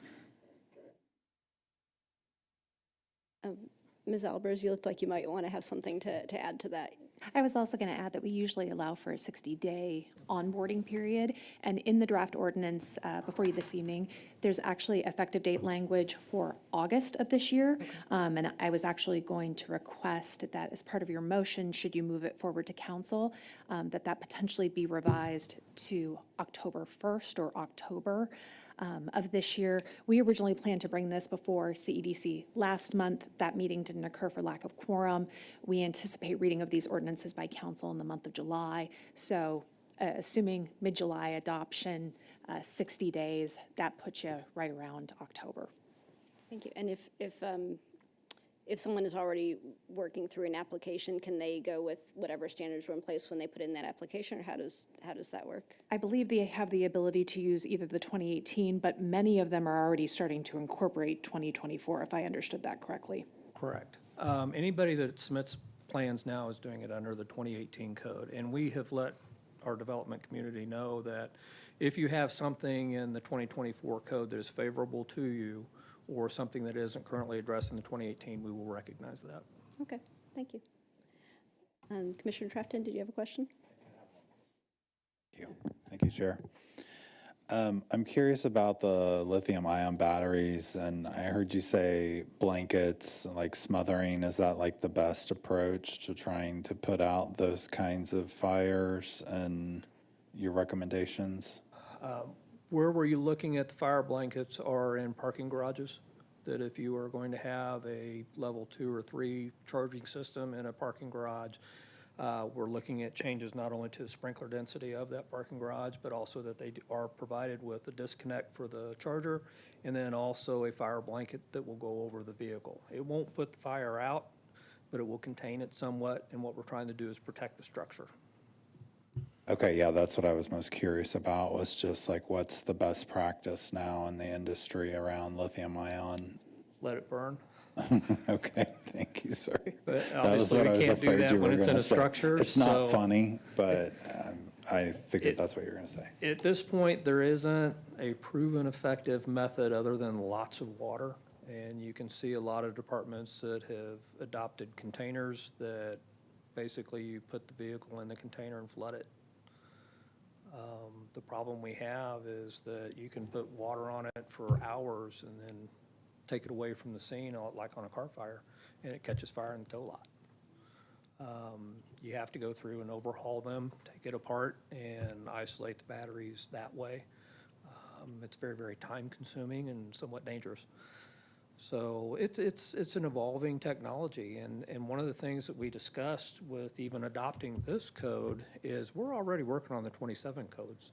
S6: Ms. Albers, you looked like you might want to have something to add to that.
S13: I was also going to add that we usually allow for a 60-day onboarding period, and in the draft ordinance before you this evening, there's actually effective date language for August of this year, and I was actually going to request that as part of your motion, should you move it forward to council, that potentially be revised to October 1st or October of this year. We originally planned to bring this before CEDC last month. That meeting didn't occur for lack of quorum. We anticipate reading of these ordinances by council in the month of July. So assuming mid-July adoption, 60 days, that puts you right around October.
S6: Thank you. And if someone is already working through an application, can they go with whatever standards were in place when they put in that application, or how does that work?
S13: I believe they have the ability to use either the 2018, but many of them are already starting to incorporate 2024, if I understood that correctly.
S11: Correct. Anybody that submits plans now is doing it under the 2018 code, and we have let our development community know that if you have something in the 2024 code that is favorable to you, or something that isn't currently addressed in the 2018, we will recognize that.
S6: Okay, thank you. Commissioner Trafton, did you have a question?
S4: Thank you, Chair.
S14: I'm curious about the lithium-ion batteries, and I heard you say blankets, like smothering. Is that like the best approach to trying to put out those kinds of fires, and your recommendations?
S11: Where were you looking at the fire blankets or in parking garages? That if you are going to have a level 2 or 3 charging system in a parking garage, we're looking at changes not only to the sprinkler density of that parking garage, but also that they are provided with a disconnect for the charger, and then also a fire blanket that will go over the vehicle. It won't put the fire out, but it will contain it somewhat, and what we're trying to do is protect the structure.
S14: Okay, yeah, that's what I was most curious about, was just like, what's the best practice now in the industry around lithium-ion?
S11: Let it burn.
S14: Okay, thank you, sir.
S11: But
S14: That was
S11: obviously,
S14: what I
S11: we
S14: was
S11: can't do
S14: afraid
S11: that
S14: you
S11: when
S14: were
S11: it's in
S14: gonna
S11: a
S14: say.
S11: structure.
S14: It's not
S11: so
S14: funny, but I figured that's what you were gonna say.
S11: At this point, there isn't a proven effective method other than lots of water. And you can see a lot of departments that have adopted containers that basically you put the vehicle in the container and flood it. The problem we have is that you can put water on it for hours and then take it away from the scene, like on a car fire, and it catches fire in the tow lot. You have to go through and overhaul them, take it apart, and isolate the batteries that way. It's very, very time-consuming and somewhat dangerous. So it's an evolving technology, and one of the things that we discussed with even adopting this code is we're already working on the 27 codes.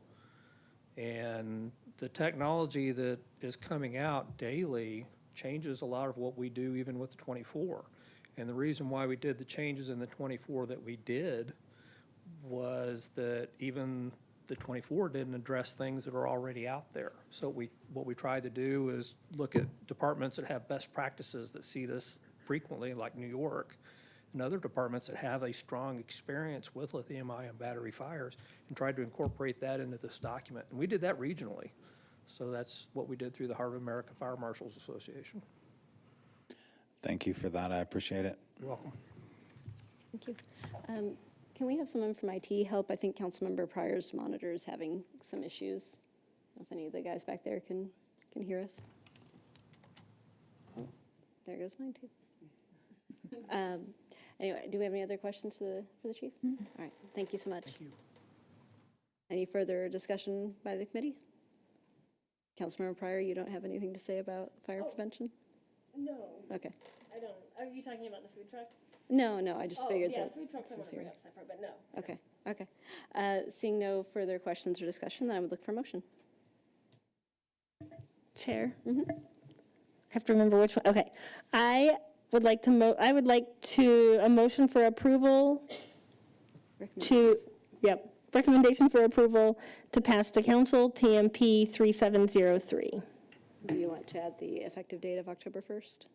S11: And the technology that is coming out daily changes a lot of what we do even with the 24. And the reason why we did the changes in the 24 that we did was that even the 24 didn't address things that are already out there. So what we tried to do is look at departments that have best practices that see this frequently, like New York, and other departments that have a strong experience with lithium-ion battery fires, and tried to incorporate that into this document. And we did that regionally. So that's what we did through the Heart of America Fire Marshals Association.
S14: Thank you for that, I appreciate it.
S11: You're welcome.
S6: Thank you. Can we have someone from IT help? I think Councilmember Pryor's monitor is having some issues. I don't know if any of the guys back there can hear us. Oh, there goes mine too. Anyway, do we have any other questions for the chief? All right, thank you so much.
S11: Thank you.
S6: Any further discussion by the committee? Councilmember Pryor, you don't have anything to say about fire prevention?
S8: No.
S6: Okay.
S8: I don't. Are you talking about the food trucks?
S6: No, I just figured that.
S8: food trucks I want to bring up separate, but no.
S6: Okay. Seeing no further questions or discussion, then I would look for a motion.
S8: Chair? I have to remember which one. Okay. I would like to, a motion for approval to, recommendation for approval to pass to council TMP 3703.
S6: Do you want to add the effective date of October 1st?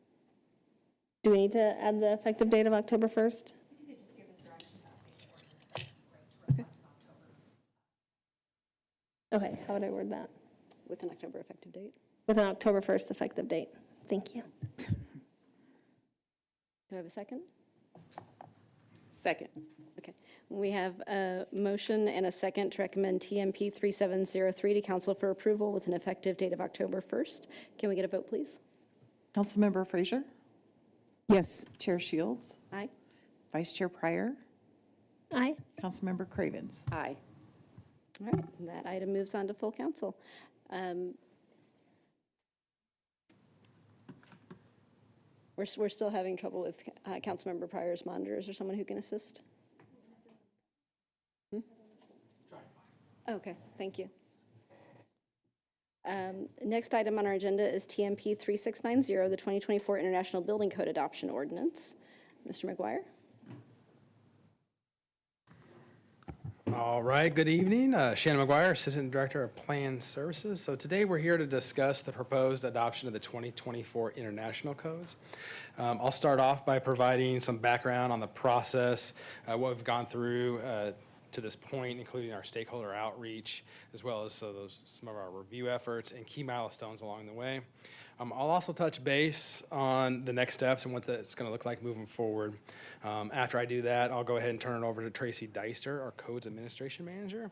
S8: Do we need to add the effective date of October 1st? Okay, how would I word that?
S6: With an October effective date?
S8: With an October 1st effective date. Thank you.
S6: Do I have a second?
S10: Second.
S6: Okay. We have a motion and a second to recommend TMP 3703 to council for approval with an effective date of October 1st. Can we get a vote, please?
S7: Councilmember Frazier?
S12: Yes.
S7: Chair Shields?
S6: Aye.
S7: Vice Chair Pryor?
S8: Aye.
S7: Councilmember Cravens?
S10: Aye.
S6: All right, and that item moves on to full council. We're still having trouble with Councilmember Pryor's monitors. Is there someone who can assist? Okay, thank you. Next item on our agenda is TMP 3690, the 2024 International Building Code Adoption Ordinance. Mr. McGuire?
S15: All right, good evening. Shannon McGuire, Assistant Director of Plan Services. So today we're here to discuss the proposed adoption of the 2024 International Codes. I'll start off by providing some background on the process, what we've gone through to this point, including our stakeholder outreach, as well as some of our review efforts and key milestones along the way. I'll also touch base on the next steps and what that's going to look like moving forward. After I do that, I'll go ahead and turn it over to Tracy Deister, our Codes Administration Manager,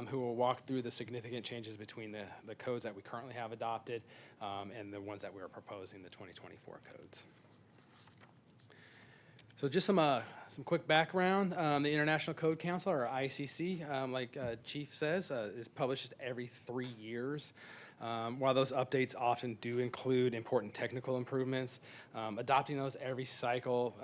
S15: who will walk through the significant changes between the codes that we currently have adopted and the ones that we're proposing, the 2024 codes. So just some quick background. The International Code Council, or ICC, like Chief says, is published every 3 years. While those updates often do include important technical improvements, adopting those every cycle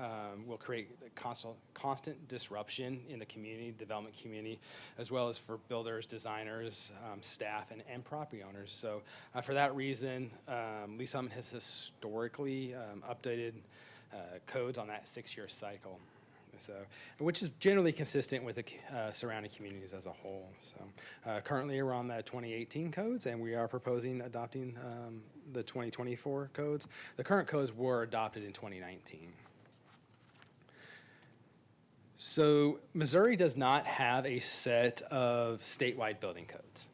S15: will create constant disruption in the community, development community, as well as for builders, designers, staff, and property owners. So for that reason, Lee Summit has historically updated codes on that 6-year cycle. So, which is generally consistent with the surrounding communities as a whole. So currently we're on the 2018 codes, and we are proposing adopting the 2024 codes. The current codes were adopted in 2019. So Missouri does not have a set of statewide building codes.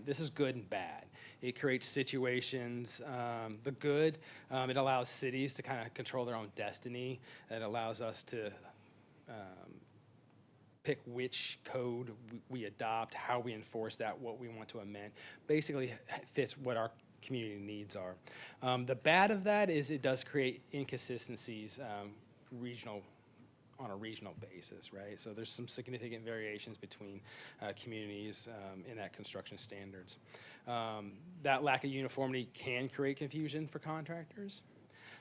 S15: This is good and bad. It creates situations, the good, it allows cities to kind of control their own destiny. It allows us to pick which code we adopt, how we enforce that, what we want to amend. Basically fits what our community needs are. The bad of that is it does create inconsistencies on a regional basis, right? So there's some significant variations between communities in that construction standards. That lack of uniformity can create confusion for contractors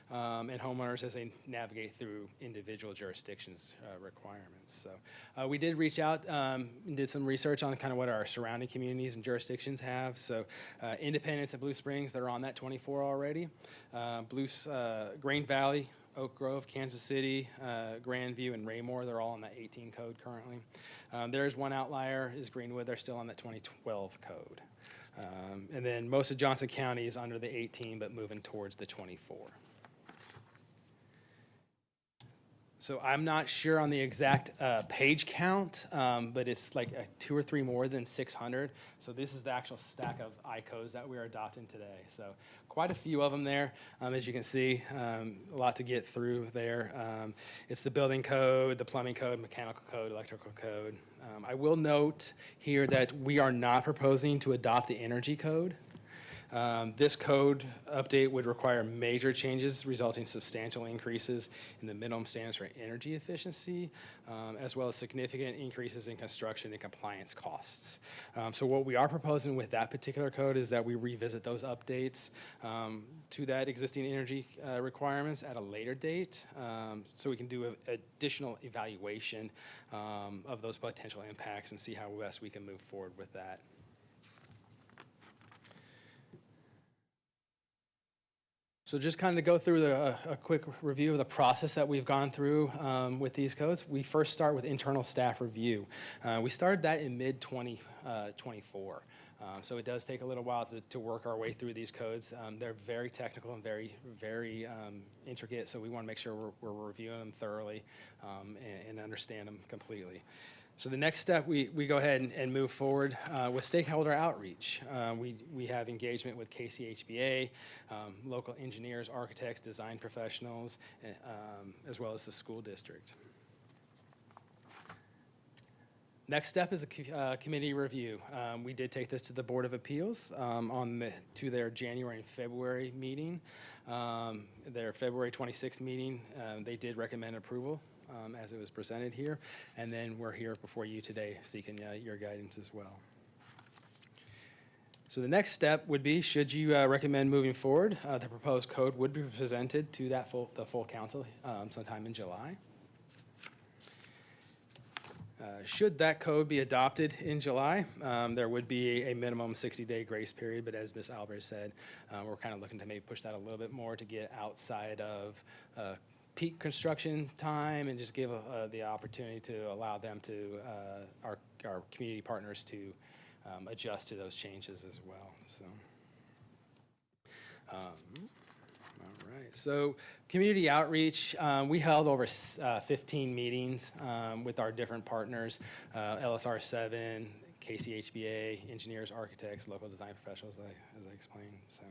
S15: and homeowners as they navigate through individual jurisdictions' requirements. So we did reach out and did some research on kind of what our surrounding communities and jurisdictions have. So Independence and Blue Springs, they're on that 24 already. Grain Valley, Oak Grove, Kansas City, Grandview, and Raymore, they're all on that 18 code currently. There's one outlier, is Greenwood, they're still on that 2012 code. And then most of Johnson County is under the 18, but moving towards the 24. So I'm not sure on the exact page count, but it's like 2 or 3 more than 600. So this is the actual stack of ICOs that we are adopting today. So quite a few of them there, as you can see, a lot to get through there. It's the building code, the plumbing code, mechanical code, electrical code. I will note here that we are not proposing to adopt the energy code. This code update would require major changes resulting in substantial increases in the minimum standards for energy efficiency, as well as significant increases in construction and compliance costs. So what we are proposing with that particular code is that we revisit those updates to that existing energy requirements at a later date, so we can do an additional evaluation of those potential impacts and see how best we can move forward with that. So just kind of go through a quick review of the process that we've gone through with these codes. We first start with internal staff review. We started that in mid-2024. So it does take a little while to work our way through these codes. They're very technical and very intricate, so we want to make sure we're reviewing them thoroughly and understand them completely. So the next step, we go ahead and move forward with stakeholder outreach. We have engagement with KCHBA, local engineers, architects, design professionals, as well as the school district. Next step is a committee review. We did take this to the Board of Appeals to their January and February meeting. Their February 26th meeting, they did recommend approval as it was presented here. And then we're here before you today seeking your guidance as well. So the next step would be, should you recommend moving forward, the proposed code would be presented to the full council sometime in July. Should that code be adopted in July, there would be a minimum 60-day grace period, but as Ms. Albers said, we're kind of looking to maybe push that a little bit more to get outside of peak construction time and just give the opportunity to allow them to, our community partners to adjust to those changes as well. So, all right, So community outreach, we held over 15 meetings with our different partners, LSR 7, KCHBA, engineers, architects, local design professionals, as I explained. So,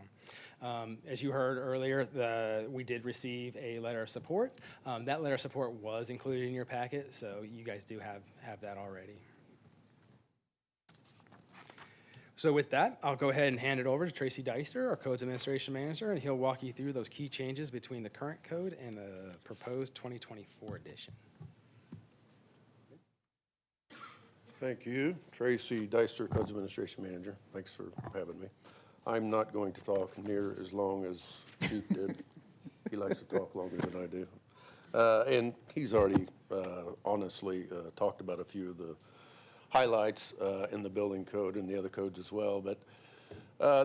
S15: as you heard earlier, we did receive a letter of support. That letter of support was included in your packet, so you guys do have that already. So with that, I'll go ahead and hand it over to Tracy Deister, our Codes Administration Manager, and he'll walk you through those key changes between the current code and the proposed 2024 edition.
S16: Thank you. Tracy Deister, Codes Administration Manager. Thanks for having me. I'm not going to talk near as long as Chief did. He likes to talk longer than I do. And he's already honestly talked about a few of the highlights in the building code and the other codes as well. But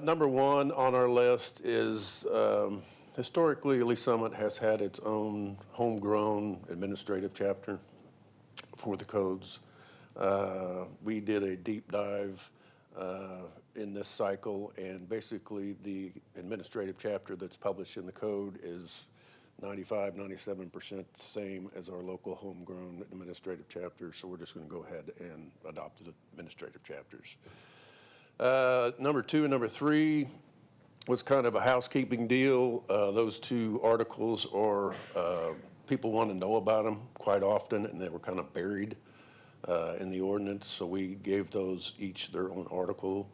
S16: number one on our list is historically, Lee Summit has had its own homegrown administrative chapter for the codes. We did a deep dive in this cycle, and basically the administrative chapter that's published in the code is 95, 97% same as our local homegrown administrative chapter, so we're just going to go ahead and adopt the administrative chapters. Number two and number three was kind of a housekeeping deal. Those two articles are, people want to know about them quite often, and they were kind of buried in the ordinance, so we gave those each their own article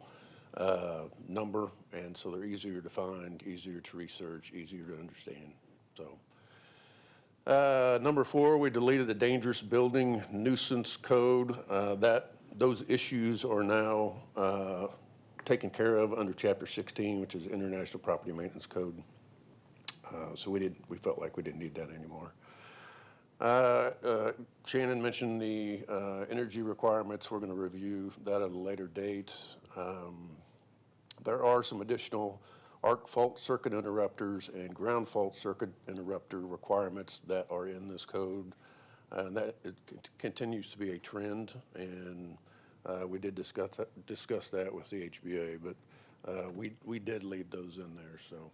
S16: number, and so they're easier to find, easier to research, easier to understand. So, number four, we deleted the dangerous building nuisance code. Those issues are now taken care of under Chapter 16, which is International Property Maintenance Code. So we felt like we didn't need that anymore. Shannon mentioned the energy requirements. We're going to review that at a later date. There are some additional arc fault circuit interrupters and ground fault circuit interrupter requirements that are in this code. And that it continues to be a trend, and we did discuss that with the HBA, but we did leave those in there. So,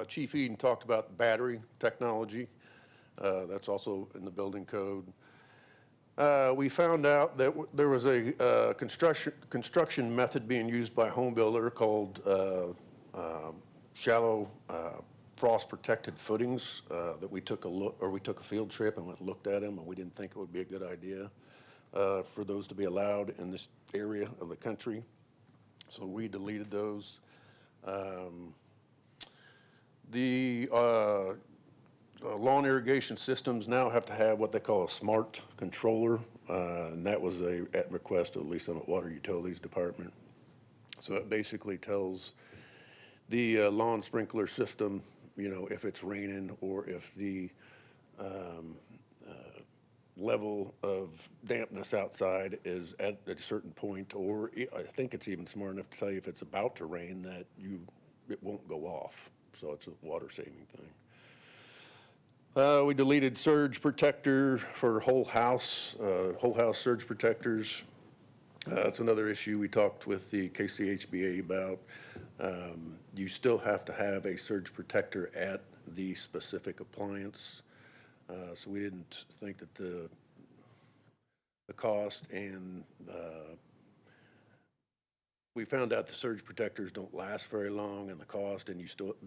S16: Chief Eden talked about battery technology. That's also in the building code. We found out that there was a construction method being used by a home builder called shallow frost protected footings that we took a field trip and went and looked at them, and we didn't think it would be a good idea for those to be allowed in this area of the country. So we deleted those. The lawn irrigation systems now have to have what they call a smart controller, and that was at request of the Lee Summit Water Utilities Department. So it basically tells the lawn sprinkler system, if it's raining or if the level of dampness outside is at a certain point, or I think it's even smart enough to tell you if it's about to rain that it won't go off. So it's a water saving thing. We deleted surge protector for whole house surge protectors. That's another issue we talked with the KCHBA about. You still have to have a surge protector at the specific appliance. So we didn't think that the cost and we found out the surge protectors don't last very long, and the cost, and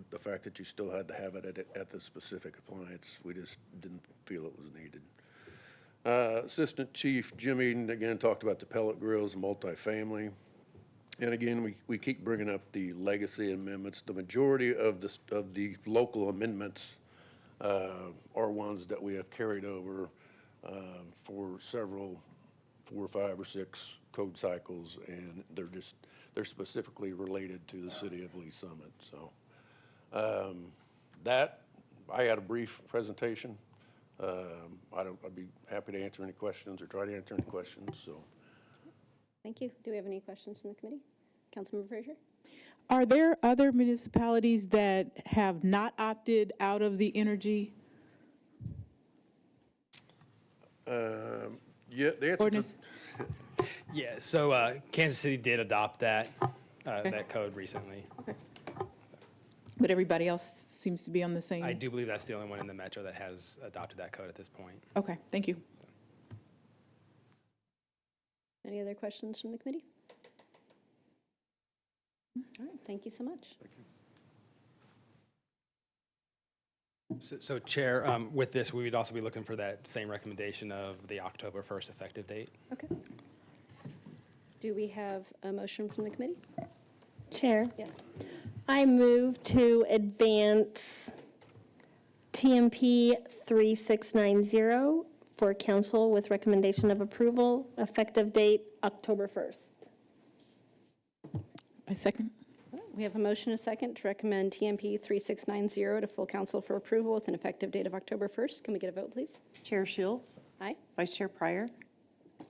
S16: the fact that you still had to have it at the specific appliance, we just didn't feel it was needed. Assistant Chief Jimmy again talked about the pellet grills and multifamily, and again we keep bringing up the legacy amendments. The majority of the local amendments are ones that we have carried over for 4, 5, or 6 code cycles, and they're specifically related to the city of Lee Summit. So that, I had a brief presentation. I'd be happy to answer any questions or try to answer any questions. So,
S6: Thank you. Do we have any questions from the committee? Councilmember Frazier?
S12: Are there other municipalities that have not opted out of the energy?
S16: Yeah, the answer
S12: ordinance?
S15: Yeah, so Kansas City did adopt that code recently.
S12: Okay. But everybody else seems to be on the same?
S15: I do believe that's the only one in the metro that has adopted that code at this point.
S12: Okay, thank you.
S6: Any other questions from the committee? All right, thank you so much.
S15: So Chair, with this, we would also be looking for that same recommendation of the October 1st effective date.
S6: Okay. Do we have a motion from the committee?
S8: Chair,
S6: Yes.
S8: I move to advance TMP 3690 for council with recommendation of approval, effective date October 1st.
S12: I second.
S6: We have a motion and a second to recommend TMP 3690 to full council for approval with an effective date of October 1st. Can we get a vote, please?
S7: Chair Shields.
S6: Aye.
S7: Vice Chair Pryor.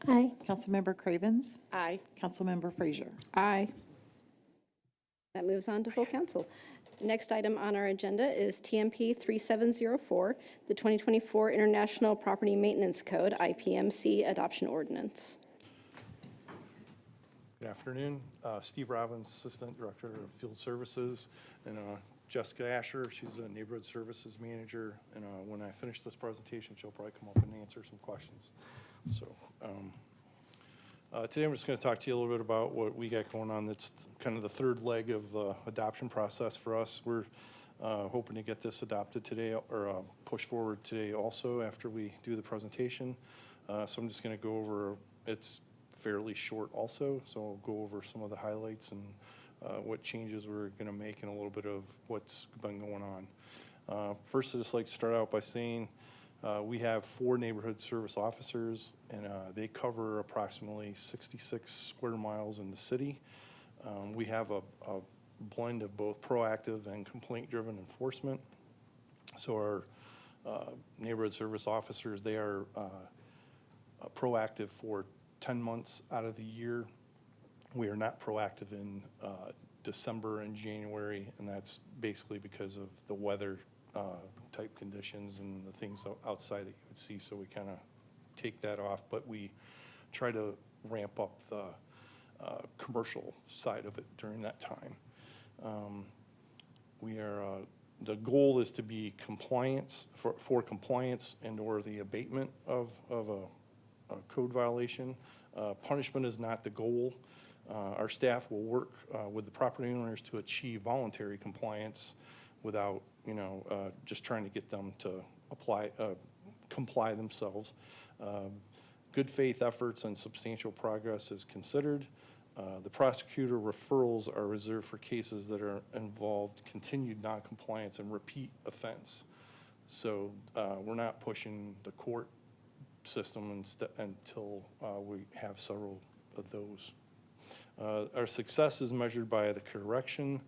S8: Aye.
S7: Councilmember Cravens.
S10: Aye.
S7: Councilmember Frazier.
S12: Aye.
S6: That moves on to full council. The next item on our agenda is TMP 3704, the 2024 International Property Maintenance Code, IPMC Adoption Ordinance.
S17: Good afternoon. Steve Robbins, Assistant Director of Field Services, and Jessica Asher, she's a Neighborhood Services Manager. And when I finish this presentation, she'll probably come up and answer some questions. So today I'm just going to talk to you a little bit about what we got going on. That's kind of the third leg of the adoption process for us. We're hoping to get this adopted today or pushed forward today also after we do the presentation. So I'm just going to go over, it's fairly short also, so I'll go over some of the highlights and what changes we're going to make and a little bit of what's been going on. First, I'd just like to start out by saying we have 4 neighborhood service officers, and they cover approximately 66 square miles in the city. We have a blend of both proactive and complaint-driven enforcement. So our neighborhood service officers, they are proactive for 10 months out of the year. We are not proactive in December and January, and that's basically because of the weather type conditions and the things outside that you would see, so we kind of take that off, but we try to ramp up the commercial side of it during that time. The goal is to be compliance, for compliance and or the abatement of a code violation. Punishment is not the goal. Our staff will work with the property owners to achieve voluntary compliance without, just trying to get them to comply themselves. Good faith efforts and substantial progress is considered. The prosecutor referrals are reserved for cases that are involved continued noncompliance and repeat offense. So we're not pushing the court system until we have several of those. Our success is measured by the correction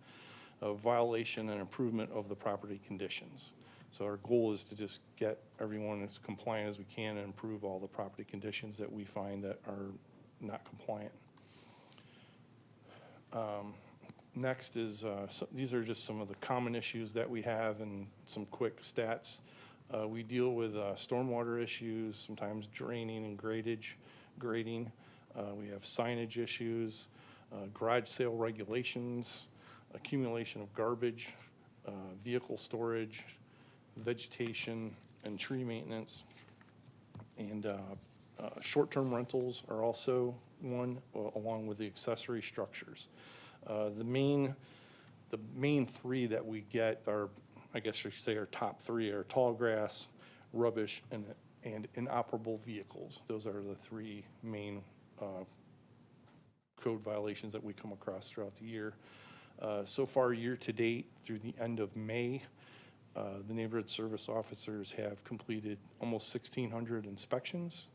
S17: of violation and improvement of the property conditions. So our goal is to just get everyone as compliant as we can and improve all the property conditions that we find that are not compliant. Next is, these are just some of the common issues that we have and some quick stats. We deal with stormwater issues, sometimes draining and grading. We have signage issues, garage sale regulations, accumulation of garbage, vehicle storage, vegetation, and tree maintenance. And short-term rentals are also one, along with the accessory structures. The main 3 that we get are, I guess you should say, our top 3 are tall grass, rubbish, and inoperable vehicles. Those are the 3 main code violations that we come across throughout the year. So far, year to date, through the end of May, the neighborhood service officers have completed almost 1,600 inspections.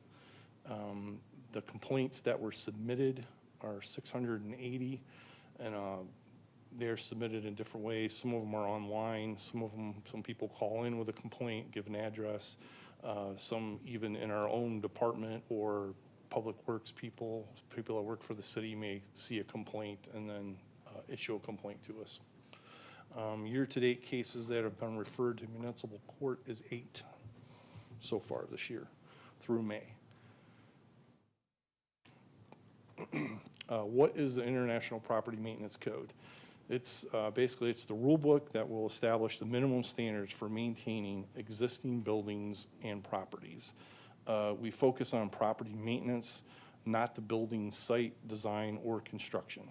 S17: The complaints that were submitted are 680, and they're submitted in different ways. Some of them are online, some people call in with a complaint, give an address, some even in our own department or public works people that work for the city may see a complaint and then issue a complaint to us. Year-to-date cases that have been referred to municipal court is 8 so far this year through May. What is the International Property Maintenance Code? It's basically, it's the rule book that will establish the minimum standards for maintaining existing buildings and properties. We focus on property maintenance, not the building site design or construction.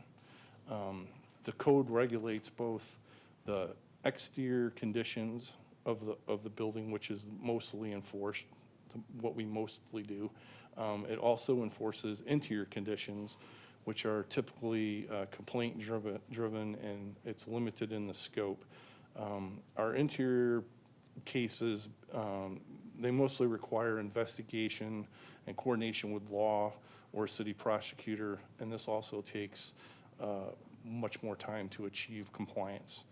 S17: The code regulates both the exterior conditions of the building, which is mostly enforced, what we mostly do. It also enforces interior conditions, which are typically complaint driven, and it's limited in the scope. Our interior cases, they mostly require investigation and coordination with law or city prosecutor, and this also takes much more time to achieve compliance.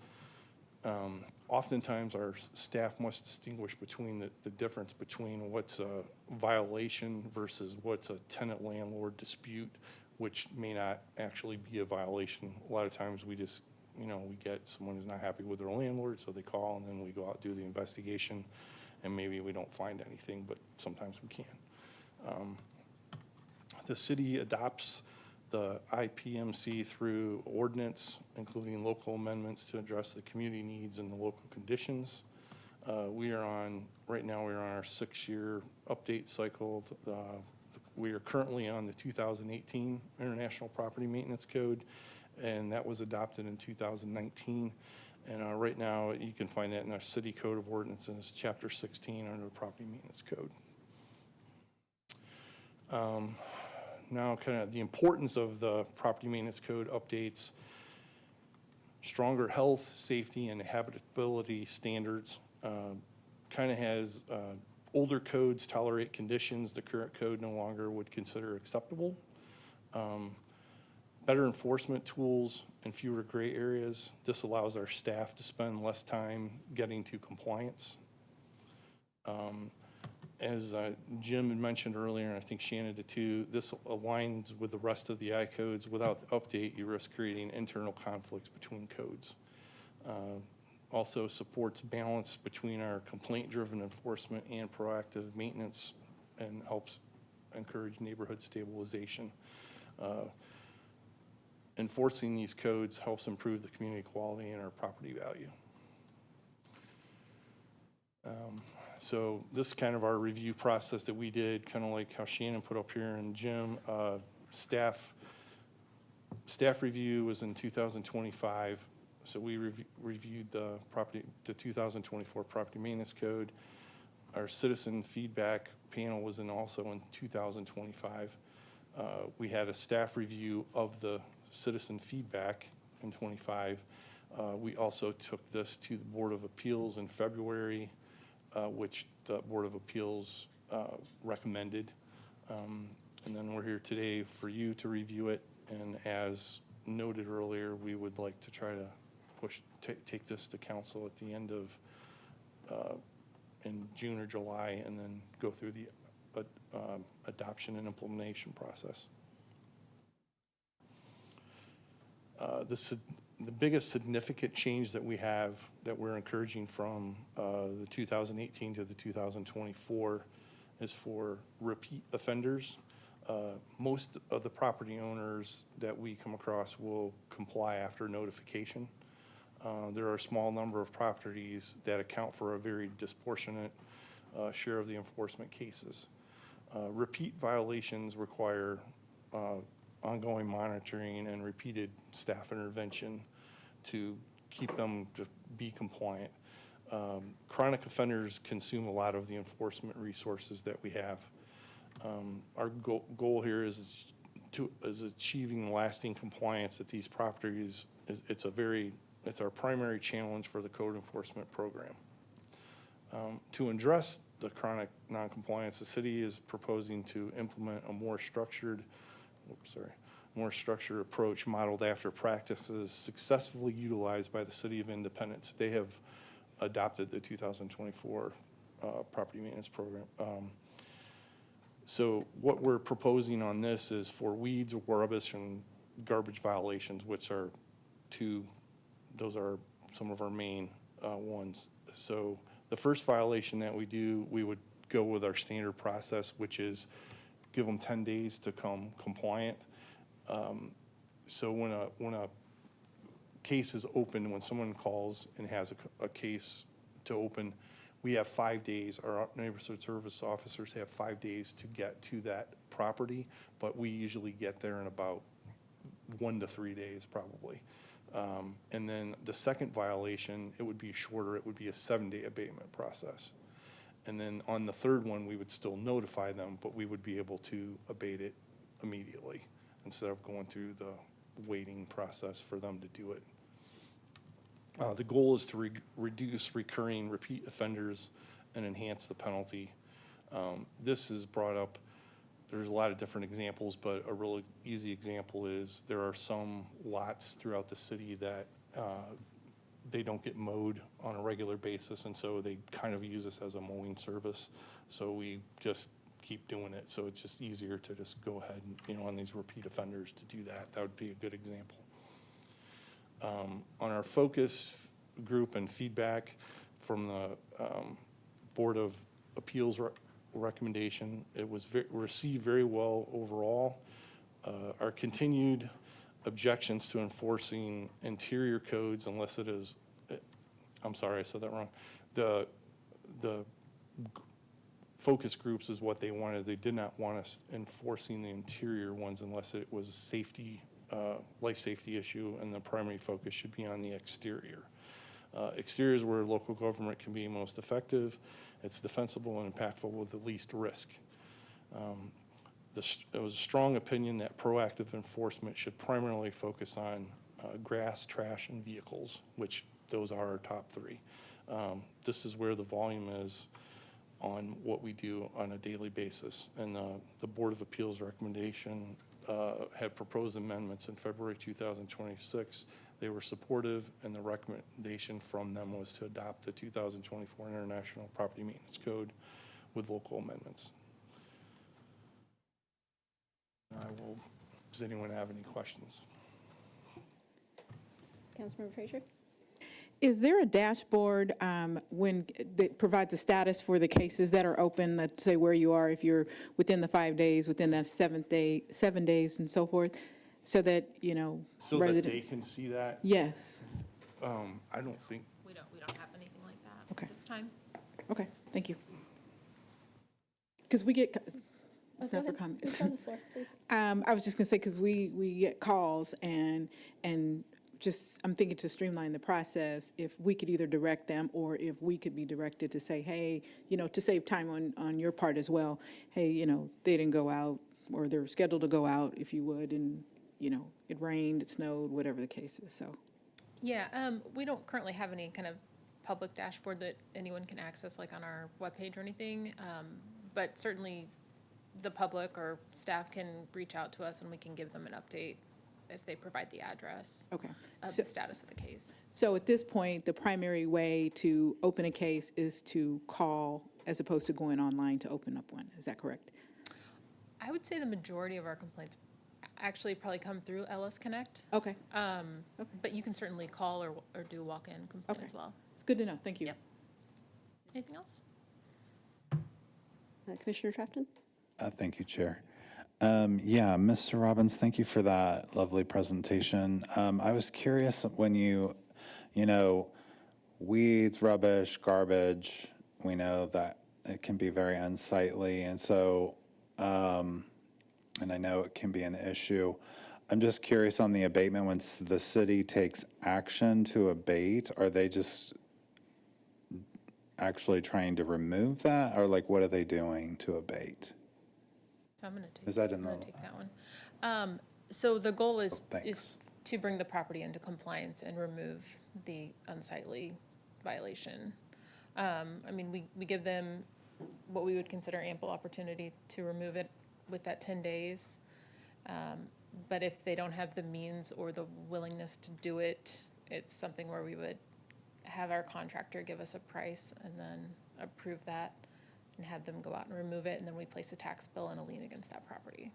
S17: Oftentimes our staff must distinguish between the difference between what's a violation versus what's a tenant-landlord dispute, which may not actually be a violation. A lot of times we just, we get someone who's not happy with their landlord, so they call, and then we go out, do the investigation, and maybe we don't find anything, but sometimes we can. The city adopts the IPMC through ordinance, including local amendments to address the community needs and the local conditions. Right now we're on our 6-year update cycle. We are currently on the 2018 International Property Maintenance Code, and that was adopted in 2019. And right now you can find that in our City Code of Ordinances, Chapter 16 under the Property Maintenance Code. Now, kind of the importance of the Property Maintenance Code updates: stronger health, safety, and habitability standards. Kind of has older codes tolerate conditions the current code no longer would consider acceptable. Better enforcement tools and fewer gray areas. This allows our staff to spend less time getting to compliance. As Jim had mentioned earlier, and I think Shannon did too, this aligns with the rest of the I-codes. Without the update, you risk creating internal conflicts between codes. Also supports balance between our complaint-driven enforcement and proactive maintenance, and helps encourage neighborhood stabilization. Enforcing these codes helps improve the community quality and our property value. So this is kind of our review process that we did, kind of like how Shannon put up here, and Jim. Staff review was in 2025. So we reviewed the 2024 Property Maintenance Code. Our citizen feedback panel was also in 2025. We had a staff review of the citizen feedback in 25. We also took this to the Board of Appeals in February, which the Board of Appeals recommended. And then we're here today for you to review it. And as noted earlier, we would like to try to take this to council at the end of in June or July, and then go through the adoption and implementation process. The biggest significant change that we have that we're encouraging from the 2018 to the 2024 is for repeat offenders. Most of the property owners that we come across will comply after notification. There are a small number of properties that account for a very disproportionate share of the enforcement cases. Repeat violations require ongoing monitoring and repeated staff intervention to keep them to be compliant. Chronic offenders consume a lot of the enforcement resources that we have. Our goal here is achieving lasting compliance at these properties. It's our primary challenge for the code enforcement program. To address the chronic noncompliance, the city is proposing to implement a more structured approach modeled after practices successfully utilized by the City of Independence. They have adopted the 2024 property maintenance program. So what we're proposing on this is for weeds, rubbish, and garbage violations, which are those are some of our main ones. So the first violation that we do, we would go with our standard process, which is give them 10 days to come compliant. So when a case is open, when someone calls and has a case to open, we have 5 days, our neighborhood service officers have 5 days to get to that property, but we usually get there in about 1 to 3 days probably. And then the second violation, it would be shorter, it would be a 7-day abatement process. And then on the third one, we would still notify them, but we would be able to abate it immediately instead of going through the waiting process for them to do it. The goal is to reduce recurring repeat offenders and enhance the penalty. This is brought up, there's a lot of different examples, but a really easy example is there are some lots throughout the city that they don't get mowed on a regular basis, and so they kind of use us as a mowing service. So we just keep doing it. So it's just easier to just go ahead and, you know, on these repeat offenders to do that. That would be a good example. On our focus group and feedback from the Board of Appeals recommendation, it was received very well overall. Our continued objections to enforcing interior codes unless it is, I'm sorry, I said that wrong. The focus groups is what they wanted. They did not want us enforcing the interior ones unless it was a safety, life safety issue, and the primary focus should be on the exterior. Exterior is where local government can be most effective. It's defensible and impactful with the least risk. It was a strong opinion that proactive enforcement should primarily focus on grass, trash, and vehicles, which those are our top three. This is where the volume is on what we do on a daily basis. And the Board of Appeals recommendation had proposed amendments in February 2026. They were supportive, and the recommendation from them was to adopt the 2024 International Property Maintenance Code with local amendments. Does anyone have any questions?
S6: Councilmember Frazier?
S12: Is there a dashboard that provides a status for the cases that are open, let's say where you are, if you're within the 5 days, within that 7 days and so forth, so that, you know,
S17: So
S12: residents?
S17: that they can see that?
S12: Yes.
S17: I don't think.
S1: We don't have anything like that
S12: Okay.
S1: this time.
S12: Okay, thank you. Because we get, it's
S6: Go
S12: not for
S6: ahead.
S12: comment.
S6: It's on the floor, please.
S12: I was just gonna say, because we get calls and just, I'm thinking to streamline the process, if we could either direct them or if we could be directed to say, hey, you know, to save time on your part as well, hey, you know, they didn't go out or they're scheduled to go out, if you would, and, you know, it rained, it snowed, whatever the case is, so.
S1: Yeah, we don't currently have any kind of public dashboard that anyone can access, like on our webpage or anything, but certainly the public or staff can reach out to us and we can give them an update if they provide the address
S12: Okay.
S1: of the status of the case.
S12: So at this point, the primary way to open a case is to call as opposed to going online to open up one, is that correct?
S1: I would say the majority of our complaints actually probably come through LS Connect.
S12: Okay.
S1: But you can certainly call or do a walk-in complaint
S12: Okay.
S1: as well.
S12: It's good to know, thank you.
S1: Yep. Anything else?
S6: Commissioner Trafton?
S14: Thank you, Chair. Yeah, Mr. Robbins, thank you for that lovely presentation. I was curious when you know, weeds, rubbish, garbage, we know that it can be very unsightly. And so, and I know it can be an issue. I'm just curious on the abatement, when the city takes action to abate, are they just actually trying to remove that? Or like, what are they doing to abate?
S1: So I'm going to take,
S14: Is that in
S1: I'm gonna
S14: the-
S1: take that one. So the goal is
S14: thanks.
S1: to bring the property into compliance and remove the unsightly violation. I mean, we give them what we would consider ample opportunity to remove it with that 10 days. But if they don't have the means or the willingness to do it, it's something where we would have our contractor give us a price and then approve that and have them go out and remove it, and then we place a tax bill and a lien against that property.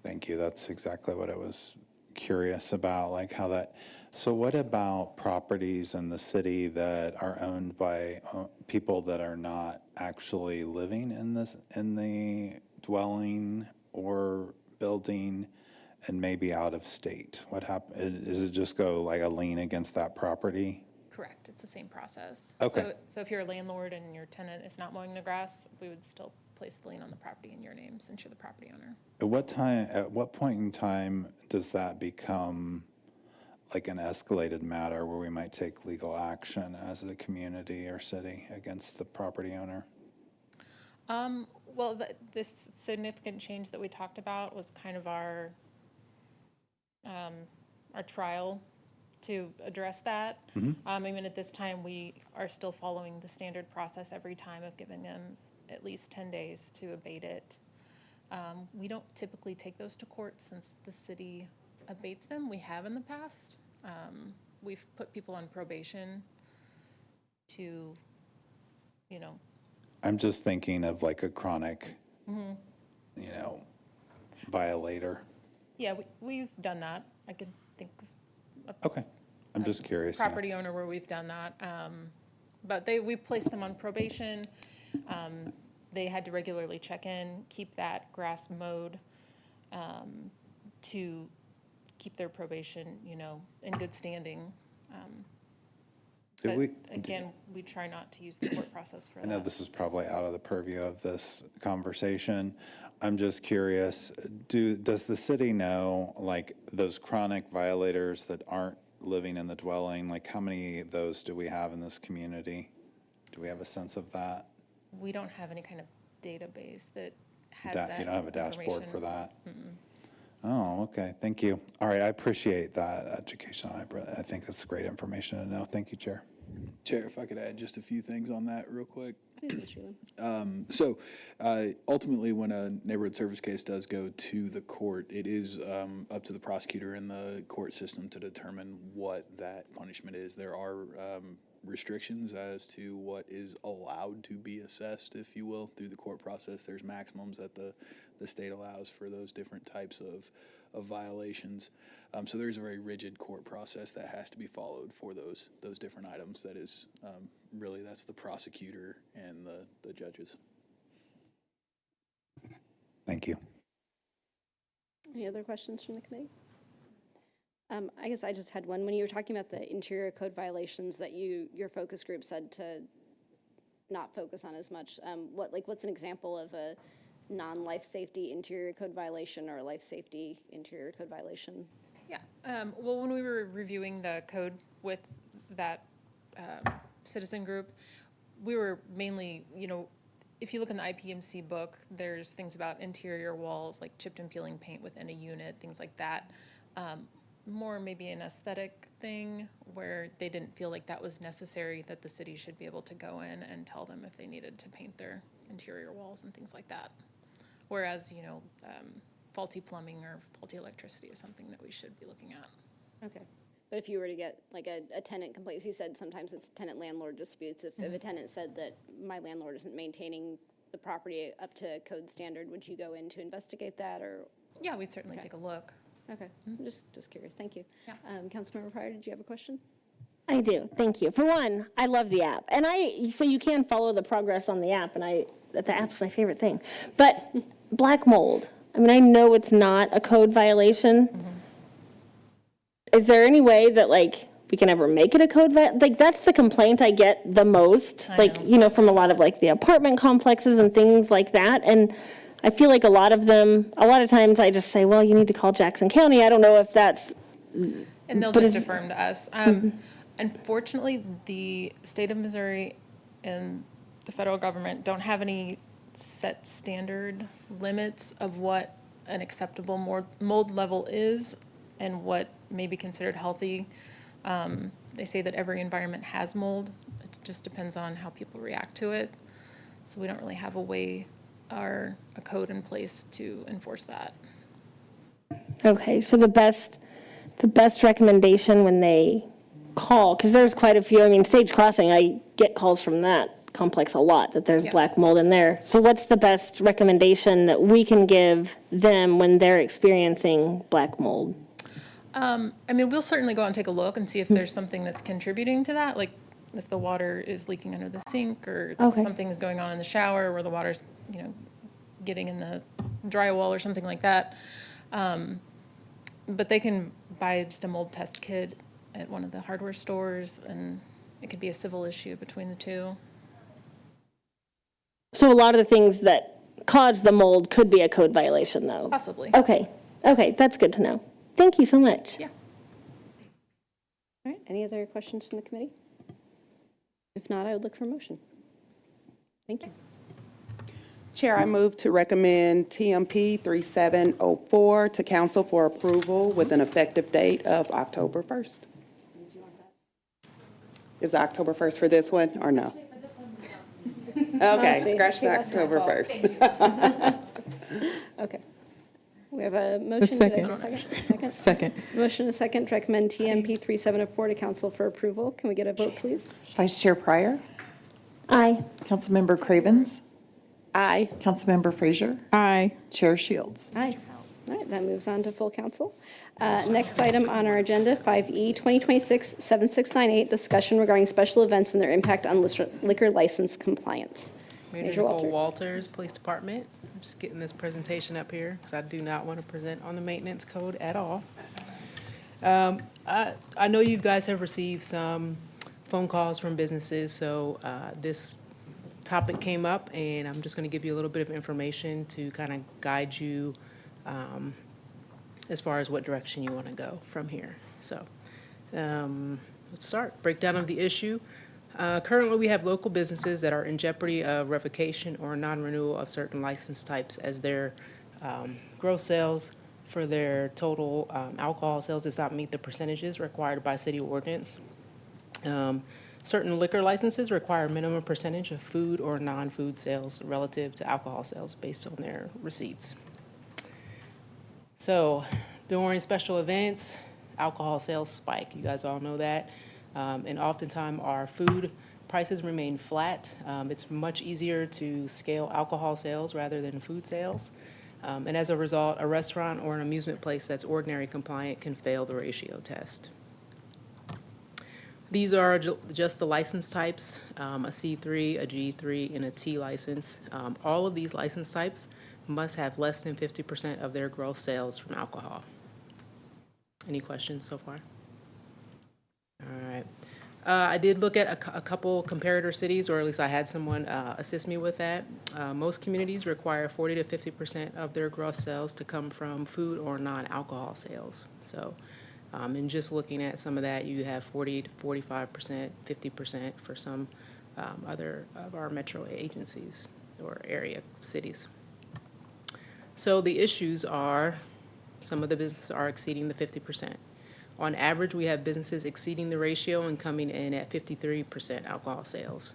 S14: Thank you. That's exactly what I was curious about, like how that. So what about properties in the city that are owned by people that are not actually living in the dwelling or building, and maybe out of state? What happen? Does it just go like a lien against that property?
S18: Correct, it's the same process.
S14: Okay.
S18: So if you're a landlord and your tenant is not mowing the grass, we would still place the lien on the property in your name since you're the property owner.
S14: At what point in time does that become like an escalated matter where we might take legal action as a community or city against the property owner?
S18: Well, this significant change that we talked about was kind of our trial to address that. Even at this time, we are still following the standard process every time of giving them at least 10 days to abate it. We don't typically take those to court since the city abates them. We have in the past. We've put people on probation to,
S14: I'm just thinking of like a chronic, violator.
S18: Yeah, we've done that. I could think of
S14: Okay, I'm just curious.
S18: property owner where we've done that. But we placed them on probation. They had to regularly check in, keep that grass mowed, to keep their probation, in good standing. But again, we try not to use the court process for that.
S14: I know this is probably out of the purview of this conversation. I'm just curious, does the city know, like, those chronic violators that aren't living in the dwelling, like, how many of those do we have in this community? Do we have a sense of that?
S18: We don't have any kind of database that has that.
S14: You don't have a dashboard for
S18: information.
S14: that? Oh, okay, thank you. All right, I appreciate that education. I think that's great information to know. Thank you, Chair.
S19: Chair, if I could add just a few things on that real quick.
S6: Please, Mr. Lim.
S19: Ultimately, when a neighborhood service case does go to the court, it is up to the prosecutor and the court system to determine what that punishment is. There are restrictions as to what is allowed to be assessed, if you will, through the court process. There's maximums that the state allows for those different types of violations. So there's a very rigid court process that has to be followed for those different items. That is really, that's the prosecutor and the judges.
S14: Thank you.
S6: Any other questions from the committee? I guess I just had one. When you were talking about the interior code violations that your focus group said to not focus on as much, what's an example of a non-life safety interior code violation or a life safety interior code violation?
S18: Yeah, well, when we were reviewing the code with that citizen group, we were mainly, if you look in the IPMC book, there's things about interior walls, like chipped and peeling paint within a unit, things like that. More maybe an aesthetic thing where they didn't feel like that was necessary, that the city should be able to go in and tell them if they needed to paint their interior walls and things like that. Whereas, faulty plumbing or faulty electricity is something that we should be looking at.
S6: Okay. But if you were to get like a tenant complaint, you said sometimes it's tenant-landlord disputes. If a tenant said that my landlord isn't maintaining the property up to code standard, would you go in to investigate that, or?
S18: Yeah, we'd certainly take a look.
S6: Okay, I'm just curious. Thank you.
S18: Yeah.
S6: Councilmember Pryor, did you have a question?
S8: I do, thank you. For one, I love the app, and so you can follow the progress on the app, and the app's my favorite thing. But black mold, I know it's not a code violation. Is there any way that we can ever make it a code violation? That's the complaint I get the most, from a lot of the apartment complexes and things like that. And I feel like a lot of times I just say, well, you need to call Jackson County. I don't know if that's.
S18: And they'll just affirm to us. Unfortunately, the state of Missouri and the federal government don't have any set standard limits of what an acceptable mold level is and what may be considered healthy. They say that every environment has mold. It just depends on how people react to it. So we don't really have a code in place to enforce that.
S8: Okay, so the best recommendation when they call, because there's quite a few, Sage Crossing, I get calls from that complex a lot, that there's black mold in there. So what's the best recommendation that we can give them when they're experiencing black mold?
S18: We'll certainly go and take a look and see if there's something that's contributing to that, like if the water is leaking under the sink or something is going on in the shower where the water's, getting in the drywall or something like that. But they can buy just a mold test kit at one of the hardware stores, and it could be a civil issue between the two.
S8: So a lot of the things that cause the mold could be a code violation, though?
S18: Possibly.
S8: Okay, that's good to know. Thank you so much.
S18: Yeah.
S6: All right, any other questions from the committee? If not, I would look for a motion. Thank you.
S10: Chair, I move to recommend TMP 3704 to council for approval with an effective date of October 1st. Is October 1st for this one or no? Okay, scratch the October 1st.
S6: Okay. We have a motion.
S12: second.
S6: Did I have a second?
S12: Second.
S6: Motion a second to recommend TMP 3704 to council for approval. Can we get a vote, please?
S7: Vice Chair Pryor,
S8: Aye.
S7: Councilmember Cravens,
S10: Aye.
S7: Councilmember Frazier,
S12: Aye.
S7: Chair Shields.
S6: Aye. All right, that moves on to full council. Next item on our agenda, 5E, 2026-7698, discussion regarding special events and their impact on liquor license compliance.
S20: Major Nicole Walters, Police Department. I'm just getting this presentation up here because I do not want to present on the maintenance code at all. I know you guys have received some phone calls from businesses, so this topic came up, and I'm just going to give you a little bit of information to kind of guide you as far as what direction you want to go from here. So let's start. Breakdown of the issue. Currently, we have local businesses that are in jeopardy of revocation or non-renewal of certain license types as their gross sales for their total alcohol sales does not meet the percentages required by city ordinance. Certain liquor licenses require a minimum percentage of food or non-food sales relative to alcohol sales based on their receipts. So during special events, alcohol sales spike. You guys all know that. And oftentimes our food prices remain flat. It's much easier to scale alcohol sales rather than food sales. And as a result, a restaurant or an amusement place that's ordinary compliant can fail the ratio test. These are just the license types, a C3, a G3, and a T license. All of these license types must have less than 50% of their gross sales from alcohol. Any questions so far? All right. I did look at a couple comparator cities, or at least I had someone assist me with that. Most communities require 40 to 50% of their gross sales to come from food or non-alcohol sales. So, and just looking at some of that, you have 40 to 45%, 50% for some other of our metro agencies or area cities. So the issues are, some of the businesses are exceeding the 50%. On average, we have businesses exceeding the ratio and coming in at 53% alcohol sales.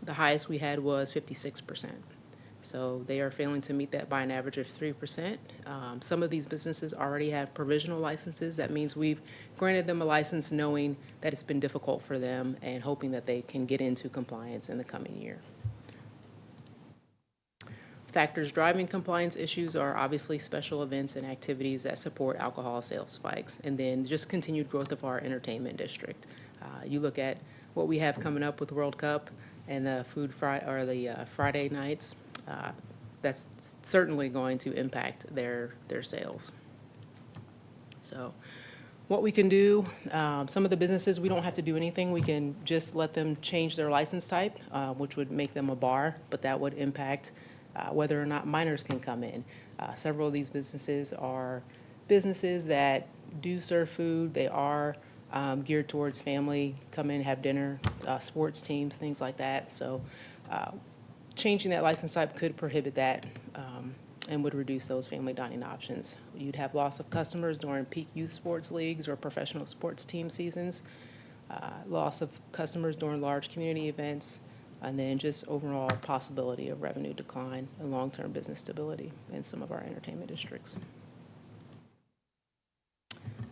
S20: The highest we had was 56%. So they are failing to meet that by an average of 3%. Some of these businesses already have provisional licenses. That means we've granted them a license knowing that it's been difficult for them and hoping that they can get into compliance in the coming year. Factors driving compliance issues are obviously special events and activities that support alcohol sales spikes, and then just continued growth of our entertainment district. You look at what we have coming up with World Cup and the Friday nights. That's certainly going to impact their sales. So what we can do, some of the businesses, we don't have to do anything. We can just let them change their license type, which would make them a bar, but that would impact whether or not minors can come in. Several of these businesses are businesses that do serve food. They are geared towards family, come in, have dinner, sports teams, things like that. So changing that license type could prohibit that and would reduce those family dining options. You'd have loss of customers during peak youth sports leagues or professional sports team seasons, loss of customers during large community events, and then just overall possibility of revenue decline and long-term business stability in some of our entertainment districts.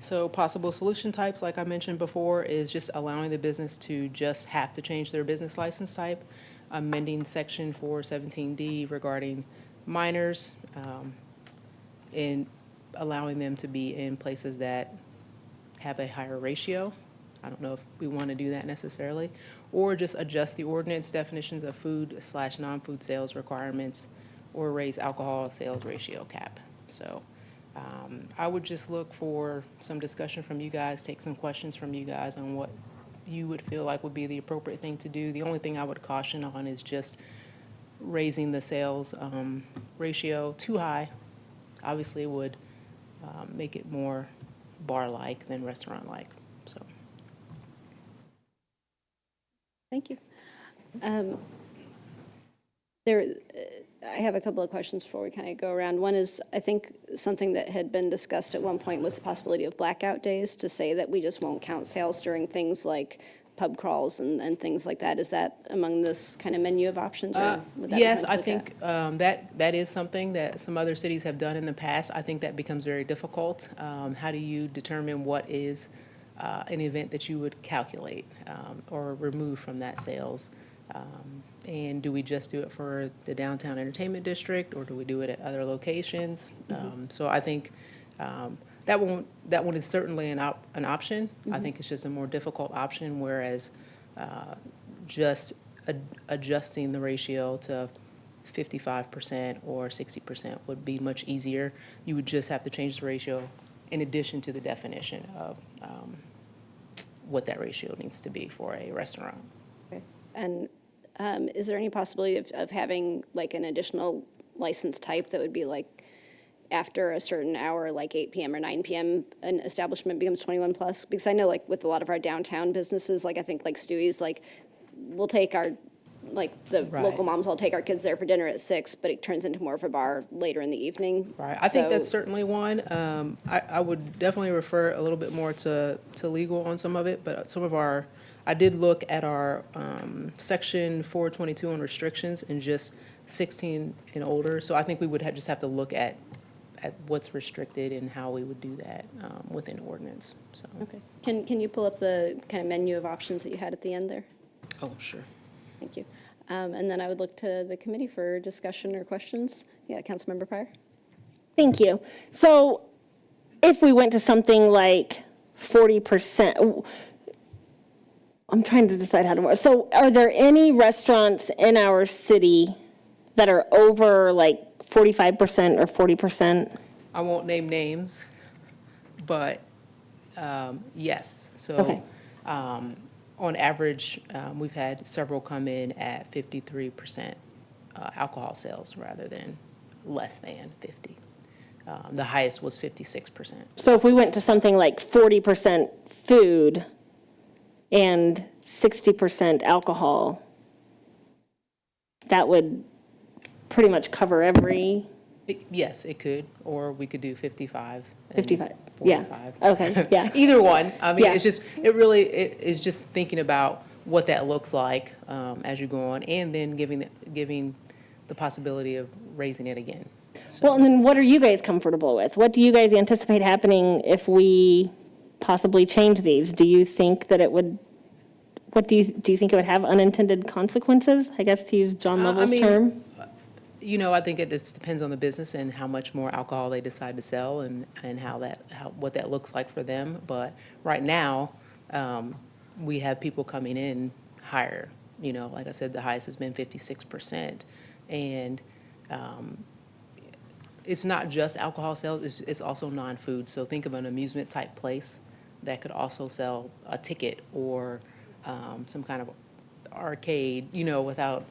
S20: So possible solution types, like I mentioned before, is just allowing the business to just have to change their business license type, amending Section 417D regarding minors, and allowing them to be in places that have a higher ratio. I don't know if we want to do that necessarily, or just adjust the ordinance definitions of food/non-food sales requirements, or raise alcohol sales ratio cap. So I would just look for some discussion from you guys, take some questions from you guys on what you would feel like would be the appropriate thing to do. The only thing I would caution on is just raising the sales ratio too high. Obviously would make it more bar-like than restaurant-like, so.
S6: Thank you. I have a couple of questions before we kind of go around. One is, I think something that had been discussed at one point was the possibility of blackout days, to say that we just won't count sales during things like pub crawls and things like that. Is that among this kind of menu of options? Or would that
S20: Yes,
S6: be
S20: I
S6: something to
S20: think that is something that some other cities have done in the past. I think that becomes very difficult. How do you determine what is an event that you would calculate or remove from that sales? And do we just do it for the downtown entertainment district, or do we do it at other locations? So I think that one is certainly an option. I think it's just a more difficult option, whereas just adjusting the ratio to 55% or 60% would be much easier. You would just have to change the ratio in addition to the definition of what that ratio needs to be for a restaurant.
S6: Okay. And is there any possibility of having like an additional license type that would be like after a certain hour, like 8 p.m. or 9 p.m., an establishment becomes 21 plus? Because I know like with a lot of our downtown businesses, like I think like Stewie's, like we'll take our, like the local moms will take our kids there for dinner at 6, but it turns into more of a bar later in the evening.
S20: Right, I think that's certainly one. I would definitely refer a little bit more to legal on some of it, but some of our, I did look at our section 422 on restrictions and just 16 and older. So I think we would just have to look at what's restricted and how we would do that within ordinance. So.
S6: Okay. Can you pull up the kind of menu of options that you had at the end there?
S20: Oh, sure.
S6: Thank you. And then I would look to the committee for discussion or questions. Yeah, Councilmember Pryor.
S8: Thank you. So if we went to something like 40%, I'm trying to decide how to work. So are there any restaurants in our city that are over like 45% or 40%?
S20: I won't name names, but yes. So
S8: okay.
S20: On average, we've had several come in at 53% alcohol sales rather than less than 50. The highest was 56%.
S8: So if we went to something like 40% food and 60% alcohol, that would pretty much cover every?
S20: Yes, it could, or we could do 55.
S8: 55,
S20: 45.
S8: yeah, okay, yeah.
S20: Either one. I mean,
S8: Yeah.
S20: it's just, it is just thinking about what that looks like as you go on, and then giving the possibility of raising it again. So.
S8: Well, and then what are you guys comfortable with? What do you guys anticipate happening if we possibly change these? Do you think that it would, what do you think it would have unintended consequences, I guess, to use John Lovell's term?
S20: You know, I think it just depends on the business and how much more alcohol they decide to sell and what that looks like for them. But right now, we have people coming in higher. You know, like I said, the highest has been 56%. And it's not just alcohol sales, it's also non-food. So think of an amusement type place that could also sell a ticket or some kind of arcade, you know, without,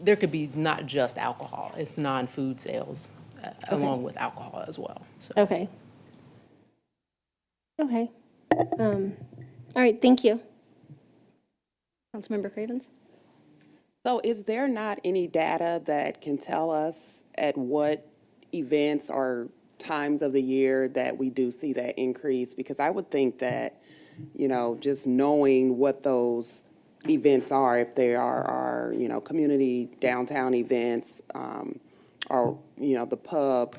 S20: there could be not just alcohol, it's non-food sales along with alcohol as well. So.
S8: Okay. Okay. All right, thank you.
S6: Councilmember Cravens?
S10: So is there not any data that can tell us at what events or times of the year that we do see that increase? Because I would think that, you know, just knowing what those events are, if they are, you know, community downtown events, or, you know, the pub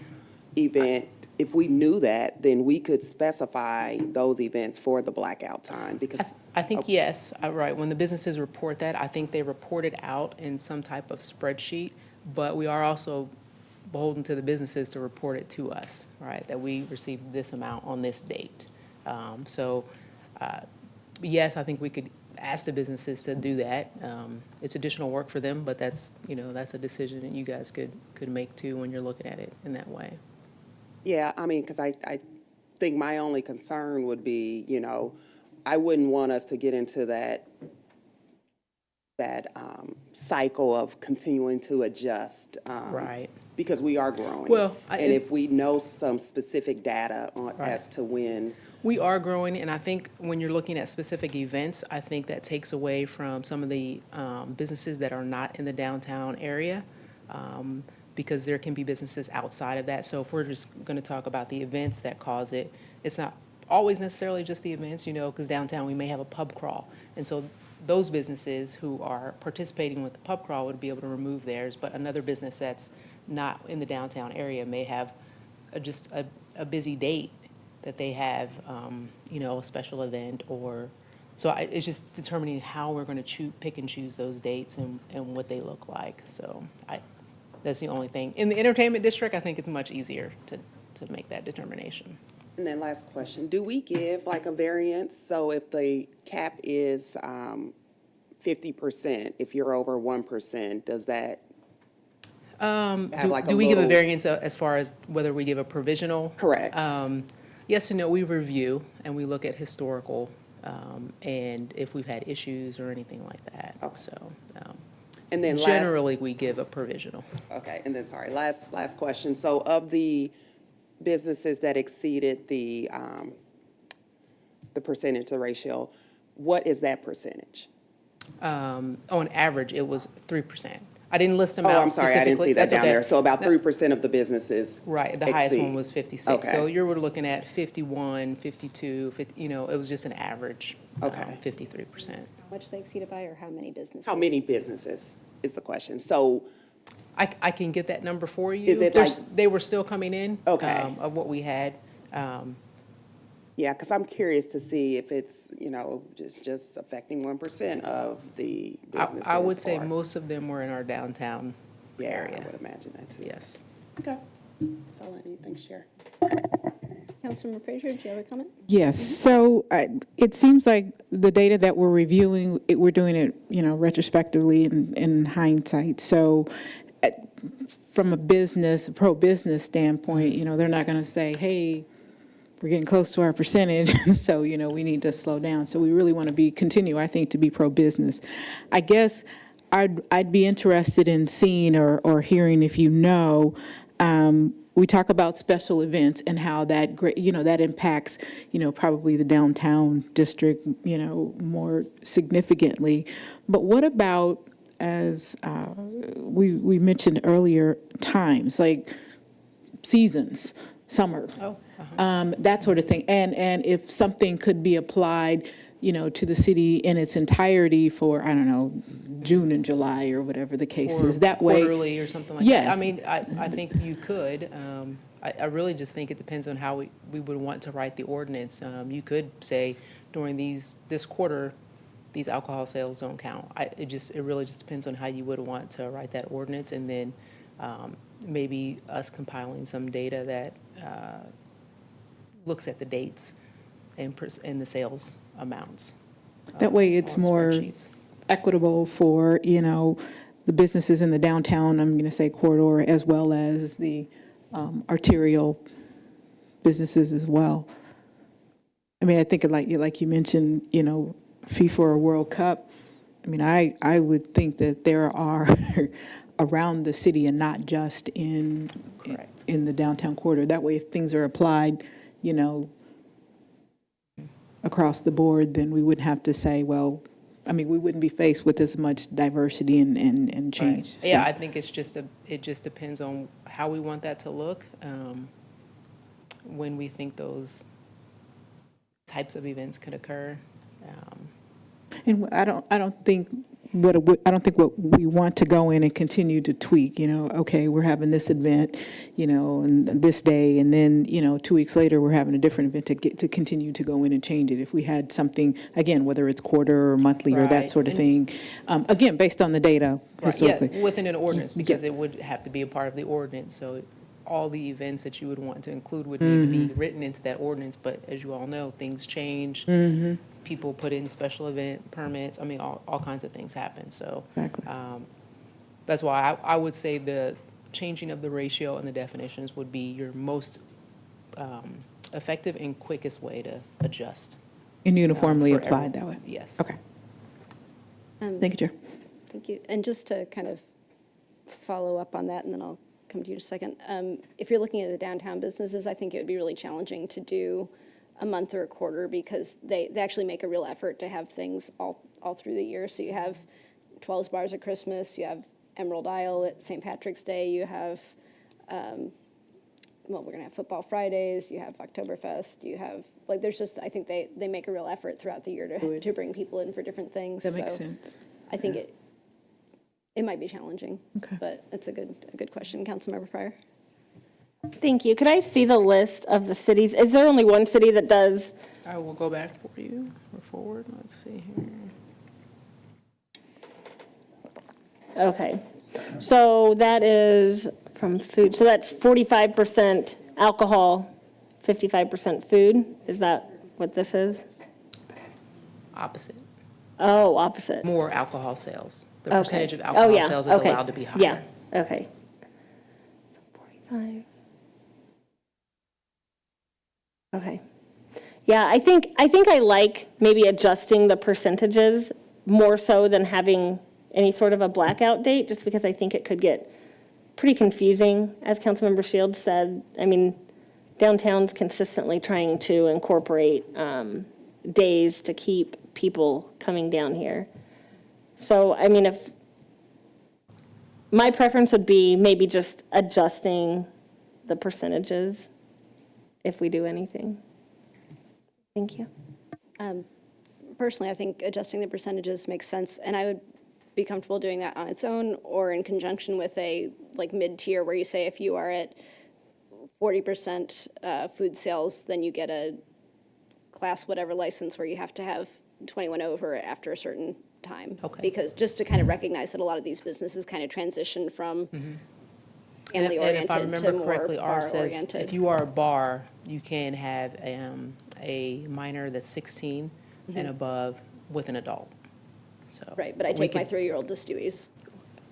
S10: event, if we knew that, then we could specify those events for the blackout time, because.
S20: I think yes, right. When the businesses report that, I think they report it out in some type of spreadsheet, but we are also beholden to the businesses to report it to us, right? That we received this amount on this date. Yes, I think we could ask the businesses to do that. It's additional work for them, but that's, you know, that's a decision that you guys could make too when you're looking at it in that way.
S10: Yeah, I mean, because I think my only concern would be, you know, I wouldn't want us to get into that cycle of continuing to adjust.
S20: Right.
S10: Because we are growing.
S20: Well,
S10: And if we know some specific data on,
S20: Right.
S10: as to when.
S20: We are growing, and I think when you're looking at specific events, I think that takes away from some of the businesses that are not in the downtown area, because there can be businesses outside of that. So if we're just going to talk about the events that cause it, it's not always necessarily just the events, you know, because downtown we may have a pub crawl. And so those businesses who are participating with the pub crawl would be able to remove theirs, but another business that's not in the downtown area may have just a busy date that they have, you know, a special event or, so it's just determining how we're going to pick and choose those dates and what they look like. So that's the only thing. In the entertainment district, I think it's much easier to make that determination.
S10: And then last question, do we give like a variance? So if the cap is 50%, if you're over 1%, does that
S20: Do we give a variance as far as whether we give a provisional?
S10: Correct.
S20: Yes and no, we review and we look at historical and if we've had issues or anything like that.
S10: Okay.
S20: So
S10: and then
S20: generally we give a provisional.
S10: Okay, and then sorry, last question. So of the businesses that exceeded the percentage, the ratio, what is that percentage?
S20: On average, it was 3%. I didn't list them out
S10: Oh, I'm sorry, I didn't see that
S20: That's
S10: down
S20: okay.
S10: there. So about 3% of the businesses
S20: Right, the highest one was 56.
S10: Okay.
S20: So you were looking at 51, 52, 50, you know, it was just an average.
S10: Okay.
S20: 53%.
S6: How much they exceeded by, or how many businesses?
S10: How many businesses is the question? So
S20: I can get that number for you.
S10: Is it like-
S20: They were still coming in.
S10: Okay.
S20: Of what we had.
S10: yeah, because I'm curious to see if it's, you know, just affecting 1% of the businesses.
S20: I would say
S10: or-
S20: most of them were in our downtown area.
S10: I would imagine that too.
S20: Yes.
S10: Okay. That's all I need. Thanks, Chair.
S6: Councilmember Frazier, do you have a comment?
S12: Yes, so it seems like the data that we're reviewing, we're doing it, you know, retrospectively in hindsight. So from a pro-business standpoint, you know, they're not going to say, hey, we're getting close to our percentage, so, you know, we need to slow down. So we really want to continue, I think, to be pro-business. I guess I'd be interested in seeing or hearing if you know, we talk about special events and how that, you know, that impacts, you know, probably the downtown district, you know, more significantly. But what about, as we mentioned earlier, times, like seasons, summer, that sort of thing. And if something could be applied, you know, to the city in its entirety for, I don't know, June and July or whatever the case is. That way.
S20: Quarterly or something like
S12: Yes.
S20: that. I mean, I think you could. I really just think it depends on how we would want to write the ordinance. You could say during this quarter, these alcohol sales don't count. It really just depends on how you would want to write that ordinance, and then maybe us compiling some data that looks at the dates and the sales amounts.
S12: That way it's
S20: on
S12: more
S20: spreadsheets.
S12: equitable for, you know, the businesses in the downtown, I'm going to say corridor, as well as the arterial businesses as well. I mean, I think like you mentioned, you know, FIFA or World Cup. I mean, I would think that there are around the city and not just in the downtown corridor. That way, if things are applied, you know, across the board, then we wouldn't have to say, well, I mean, we wouldn't be faced with as much diversity and change.
S20: Right. Yeah, I think it just depends on how we want that to look, when we think those types of events could occur.
S12: And I don't think what we want to go in and continue to tweak, you know, okay, we're having this event, you know, and this day, and then, you know, 2 weeks later, we're having a different event to continue to go in and change it. If we had something, again, whether it's quarter or monthly or that
S20: Right.
S12: sort of thing, again, based on the data historically.
S20: Yeah, within an ordinance, because it would have to be a part of the ordinance, so all the events that you would want to include would need to be written into that ordinance, but as you all know, things change. People put in special event permits. I mean, all kinds of things happen. So that's why I would say the changing of the ratio and the definitions would be your most effective and quickest way to adjust.
S12: And uniformly
S20: for
S12: applied that way?
S20: Yes.
S12: Okay. Thank you, Chair.
S6: Thank you. And just to kind of follow up on that, and then I'll come to you in a second. If you're looking at the downtown businesses, I think it would be really challenging to do a month or a quarter because they actually make a real effort to have things all through the year. So you have 12 bars at Christmas, you have Emerald Isle at St. Patrick's Day, you have, well, we're gonna have Football Fridays, you have Oktoberfest, you have, like, there's just, I think they make a real effort throughout the year to bring people in for different things.
S12: That makes
S6: So
S12: sense.
S6: I think it might be challenging, but it's a good question. Councilmember Pryor?
S8: Thank you. Could I see the list of the cities? Is there only one city that does?
S20: I will go back for you or forward. Let's see here.
S8: Okay. So that is from food. So that's 45% alcohol, 55% food. Is that what this is?
S20: Opposite.
S8: Oh, opposite.
S20: More alcohol sales. The
S8: Okay.
S20: percentage of
S8: Oh,
S20: alcohol
S8: yeah.
S20: sales is
S8: Okay.
S20: allowed to be higher.
S8: Yeah, okay. 45. Okay. Yeah, I think I like maybe adjusting the percentages more so than having any sort of a blackout date, just because I think it could get pretty confusing. As Councilmember Shields said, I mean, downtown's consistently trying to incorporate days to keep people coming down here. So, I mean, if, my preference would be maybe just adjusting the percentages if we do anything. Thank you.
S6: Personally, I think adjusting the percentages makes sense, and I would be comfortable doing that on its own or in conjunction with a like mid-tier where you say if you are at 40% food sales, then you get a class whatever license where you have to have 21 over after a certain time.
S20: Okay.
S6: Because just to kind of recognize that a lot of these businesses kind of transition from family-oriented
S20: And if I
S6: to
S20: remember
S6: more
S20: correctly, ours says
S6: bar-oriented.
S20: if you are a bar, you can have a minor that's 16 and above with an adult. So
S6: Right, but I
S20: we
S6: take my
S20: could-
S6: 3-year-old to Stewie's.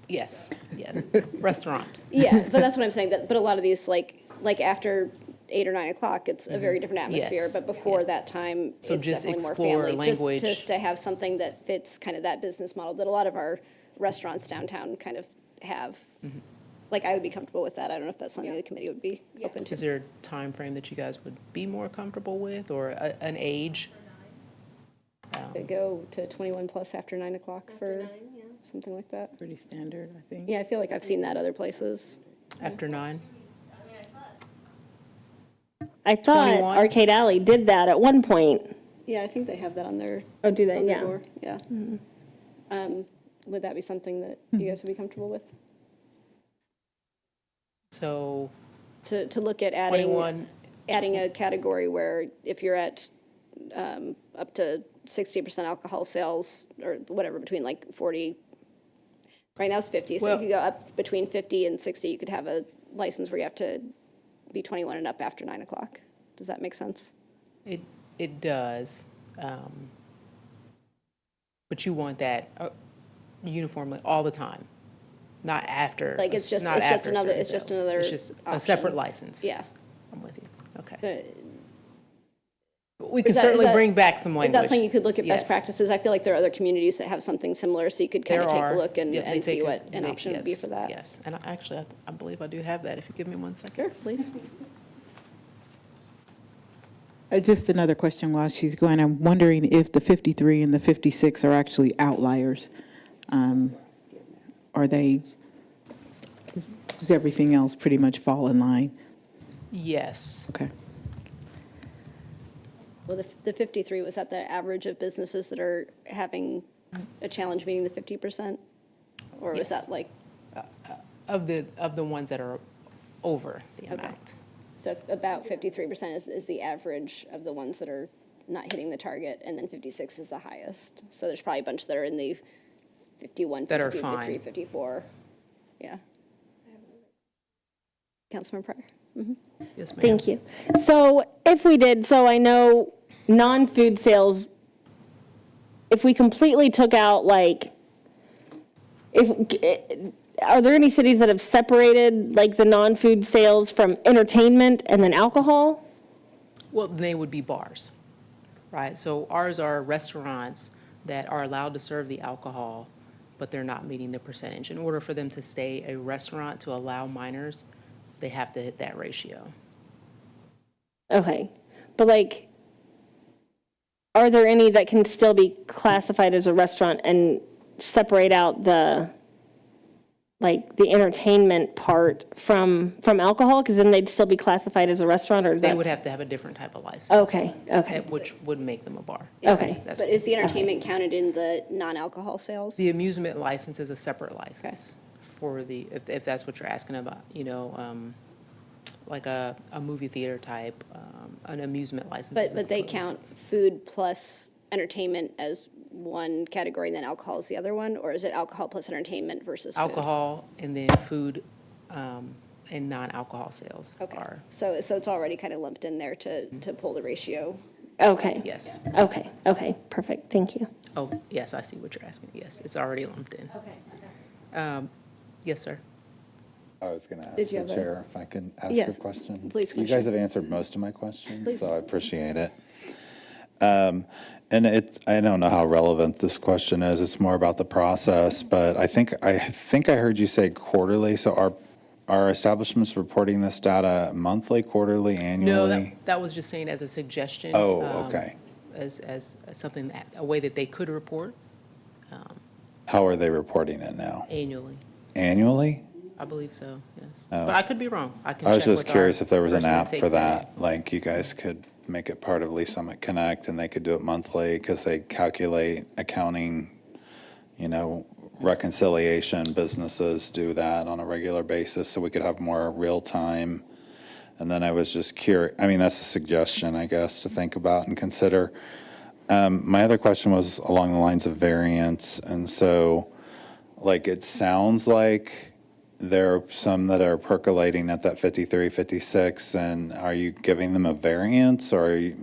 S20: Yes, yeah, restaurant.
S6: Yeah, but that's what I'm saying, but a lot of these, like after 8 or 9 o'clock, it's a very different atmosphere,
S20: Yes,
S6: but before that time, it's
S20: So just
S6: definitely more
S20: explore
S6: family.
S20: language.
S6: Just to have something that fits kind of that business model that a lot of our restaurants downtown kind of have. Like, I would be comfortable with that. I don't know if that's something the committee would be open to.
S20: Is there a time frame that you guys would be more comfortable with, or an age?
S6: To go to 21 plus after 9 o'clock for something like that.
S12: Pretty standard, I think.
S6: Yeah, I feel like I've seen that other places.
S20: After 9?
S8: I thought
S20: 21?
S8: Arcade Alley did that at one point.
S6: Yeah, I think they have that on their.
S8: Oh, do they?
S6: on their
S8: Yeah.
S6: door. Yeah. Would that be something that you guys would be comfortable with?
S20: So
S6: To look at
S20: 21.
S6: adding a category where if you're at up to 60% alcohol sales or whatever, between like 40, right now it's 50, so
S20: Well-
S6: you could go up between 50 and 60, you could have a license where you have to be 21 and up after 9 o'clock. Does that make sense?
S20: It does. But you want that uniformly all the time, not after.
S6: Like it's just
S20: not after
S6: another,
S20: certain
S6: it's just
S20: sales.
S6: another
S20: It's just a
S6: option.
S20: separate license.
S6: Yeah.
S20: I'm with you. Okay.
S6: But
S20: We could
S6: is that-
S20: certainly
S6: is that-
S20: bring back some
S6: Is
S20: language.
S6: that something you could look at best
S20: Yes.
S6: practices? I feel like there are other communities that have something similar, so you could kind of
S20: There
S6: take
S20: are.
S6: a look and
S20: Yep, they
S6: see
S20: take
S6: what an option would be
S20: yes,
S6: for that.
S20: Yes, and I believe I do have that, if you give me 1 second.
S6: Sure, please.
S12: Just another question while she's going. I'm wondering if the 53 and the 56 are actually outliers. Are they, does everything else pretty much fall in line?
S20: Yes.
S12: Okay.
S6: Well, the 53, was that the average of businesses that are having a challenge meeting the 50%? Or was
S20: Yes.
S6: that like,
S20: Of the ones that are over the amount.
S6: so about 53% is the average of the ones that are not hitting the target, and then 56 is the highest. So there's probably a bunch that are in the 51,
S20: That are
S6: 52, 53,
S20: fine.
S6: 54. Yeah. Councilman Pryor?
S20: Yes, ma'am.
S8: Thank you. So if we did, so I know non-food sales, if we completely took out like, are there any cities that have separated like the non-food sales from entertainment and then alcohol?
S20: Well, they would be bars, right? So ours are restaurants that are allowed to serve the alcohol, but they're not meeting the percentage. In order for them to stay a restaurant to allow minors, they have to hit that ratio.
S8: Okay, but like, are there any that can still be classified as a restaurant and separate out the, like, the entertainment part from alcohol? Because then they'd still be classified as a restaurant, or is
S20: They
S8: that?
S20: would have to have a different type of license.
S8: Okay, okay.
S20: Which would make them a bar.
S8: Okay.
S6: But is the entertainment counted in the non-alcohol sales?
S20: The amusement license is a separate license for the, if that's what you're asking about, you know, like a movie theater type, an amusement license. is a
S6: But they
S20: separate
S6: count food plus entertainment as one category, and then alcohol is the other one? Or is it alcohol plus entertainment versus food?
S20: alcohol, and then food and non-alcohol sales are.
S6: So it's already kind of lumped in there to pull the ratio.
S8: Okay.
S20: Yes.
S8: Okay, perfect, thank you.
S20: Oh, yes, I see what you're asking. Yes, it's already lumped in. Yes, sir.
S14: I was going to ask
S6: Did you
S14: the
S6: have a-
S14: chair if I could ask
S6: Yes,
S14: a question.
S6: please,
S14: You guys
S6: Commissioner.
S14: have answered most of my questions,
S6: Please.
S14: so I appreciate it. And I don't know how relevant this question is. It's more about the process, but I think I heard you say quarterly. So are establishments reporting this data monthly, quarterly, annually?
S20: No, that was just saying as a suggestion.
S14: Oh, okay.
S20: As something, a way that they could report
S14: How are they reporting it now?
S20: annually.
S14: Annually?
S20: I believe so, yes.
S14: Oh.
S20: But I could be wrong. I can
S14: I was
S20: check
S14: just
S20: with our
S14: curious if there was an
S20: person
S14: app
S20: takes
S14: for that, like you guys could make it part of Lee Summit Connect and they could do it monthly because they calculate accounting, you know, reconciliation. Businesses do that on a regular basis, so we could have more real time. And then I was just curious, I mean, that's a suggestion, I guess, to think about and consider. My other question was along the lines of variance, and so, like, it sounds like there are some that are percolating at that 53, 56, and are you giving them a variance, or are you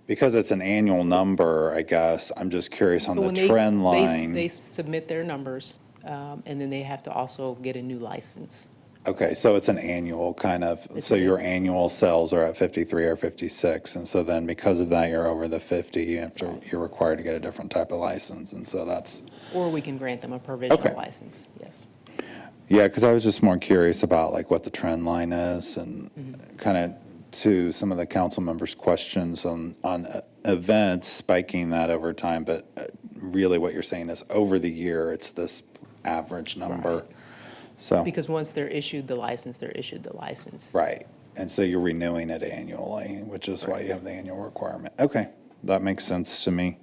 S14: because it's an annual number, I guess, I'm just curious on
S20: So
S14: the
S20: when
S14: trend
S20: they
S14: line.
S20: submit their numbers, and then they have to also get a new license.
S14: Okay, so it's an annual kind of, so your annual sales are at 53 or 56, and so then because of that, you're over the 50, you're required to get a different type of license, and so that's.
S20: Or we can grant them a provisional
S14: Okay.
S20: license, yes.
S14: Yeah, because I was just more curious about like what the trend line is and kind of to some of the council members' questions on events, spiking that over time, but really what you're saying is over the year, it's this average number. So.
S20: Because once they're issued the license, they're issued the license.
S14: Right, and so you're renewing it annually, which is why you have the annual requirement. Okay, that makes sense to me.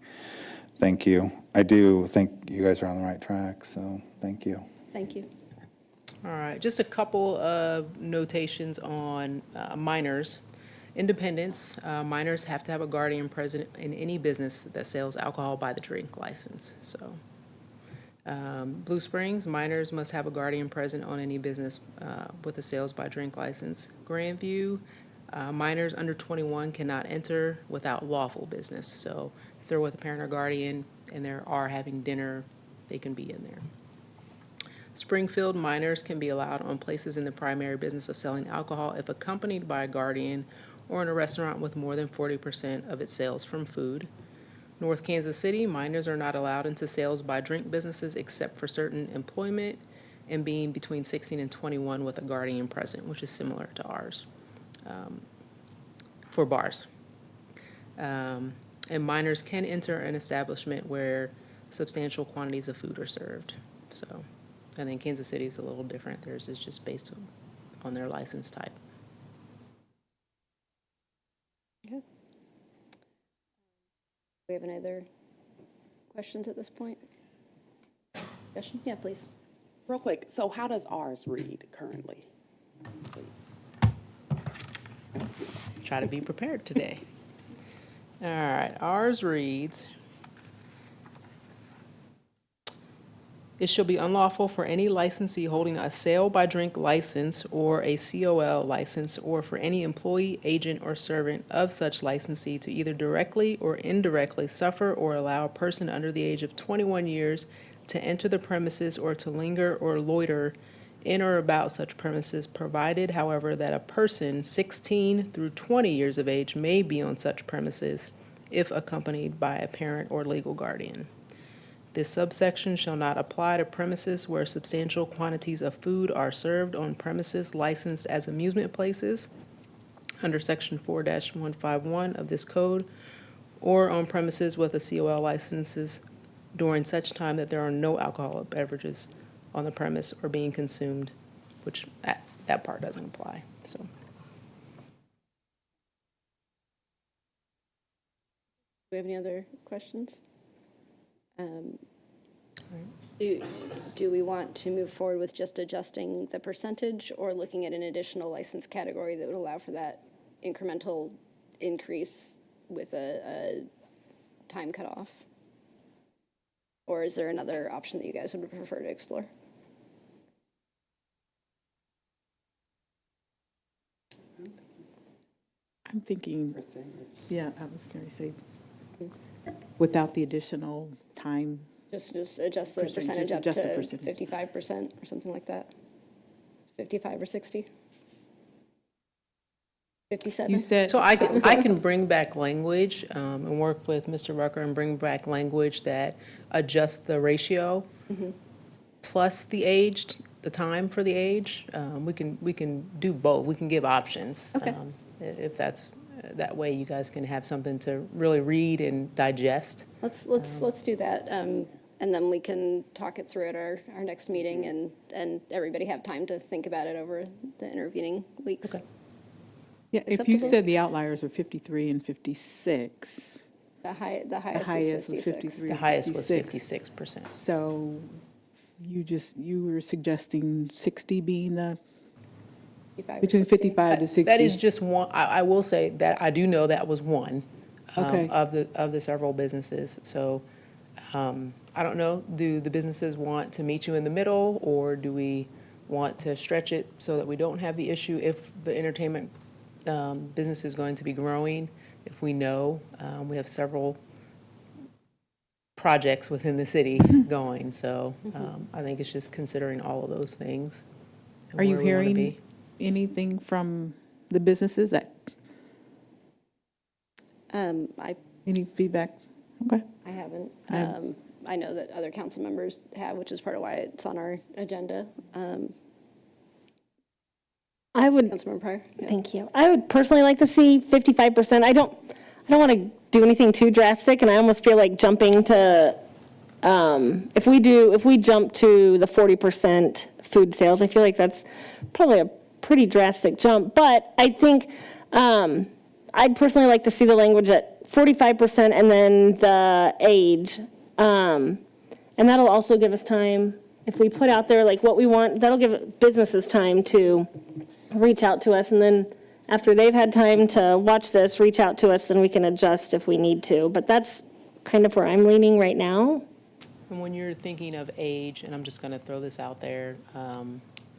S14: Thank you. I do think you guys are on the right track, so thank you.
S6: Thank you.
S20: All right, just a couple of notations on minors. Independents, minors have to have a guardian present in any business that sells alcohol by the drink license, so. Blue Springs, minors must have a guardian present on any business with a sales by drink license. Grandview, minors under 21 cannot enter without lawful business. So if they're with a parent or guardian and they are having dinner, they can be in there. Springfield, minors can be allowed on places in the primary business of selling alcohol if accompanied by a guardian or in a restaurant with more than 40% of its sales from food. North Kansas City, minors are not allowed into sales by drink businesses except for certain employment and being between 16 and 21 with a guardian present, which is similar to ours for bars. And minors can enter an establishment where substantial quantities of food are served. So, and then Kansas City is a little different. Theirs is just based on their license type.
S6: Okay. Do we have any other questions at this point? Discussion? Yeah, please.
S10: Real quick, so how does ours read currently? Please.
S20: Try to be prepared today. All right, ours reads, it shall be unlawful for any licensee holding a sale by drink license or a COL license or for any employee, agent, or servant of such licensee to either directly or indirectly suffer or allow a person under the age of 21 years to enter the premises or to linger or loiter in or about such premises, provided, however, that a person 16 through 20 years of age may be on such premises if accompanied by a parent or legal guardian. This subsection shall not apply to premises where substantial quantities of food are served on premises licensed as amusement places under Section 4-151 of this code, or on premises with a COL licenses during such time that there are no alcoholic beverages on the premise or being consumed, which that part doesn't apply, so.
S6: Do we have any other questions? Do we want to move forward with just adjusting the percentage or looking at an additional license category that would allow for that incremental increase with a time cutoff? Or is there another option that you guys would prefer to explore?
S12: I'm thinking, yeah, I was going to say, without the additional time.
S6: Just adjust the percentage up to 55% or something like that? 55 or 60? 57?
S12: You said.
S20: So I can bring back language and work with Mr. Rucker and bring back language that adjusts the ratio plus the age, the time for the age. We can do both. We can give options.
S6: Okay.
S20: If that's, that way you guys can have something to really read and digest.
S6: Let's do that. And then we can talk it through at our next meeting and everybody have time to think about it over the intervening weeks.
S20: Okay.
S12: Yeah, if you said the outliers are 53 and 56.
S6: The highest was 53.
S20: The highest was 56%.
S12: So you were suggesting 60 being the, between 55 to 60?
S20: That is just one. I will say that I do know that was one of the several businesses. So I don't know, do the businesses want to meet you in the middle, or do we want to stretch it so that we don't have the issue if the entertainment business is going to be growing? If we know we have several projects within the city going, so I think it's just considering all of those things.
S12: Are you hearing anything from the businesses that? Any feedback? Okay.
S6: I haven't. I know that other council members have, which is part of why it's on our agenda.
S8: I would.
S6: Councilmember Pryor? Yeah.
S8: Thank you. I would personally like to see 55%. I don't want to do anything too drastic, and I almost feel like jumping to, if we jump to the 40% food sales, I feel like that's probably a pretty drastic jump. But I think I'd personally like to see the language at 45% and then the age. And that'll also give us time, if we put out there like what we want, that'll give businesses time to reach out to us, and then after they've had time to watch this, reach out to us, then we can adjust if we need to. But that's kind of where I'm leaning right now.
S20: And when you're thinking of age, and I'm just going to throw this out there,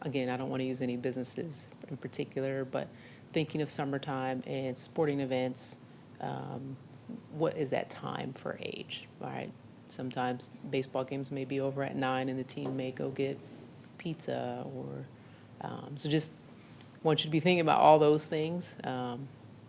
S20: again, I don't want to use any businesses in particular, but thinking of summertime and sporting events, what is that time for age, all right? Sometimes baseball games may be over at 9 and the team may go get pizza, or so just want you to be thinking about all those things,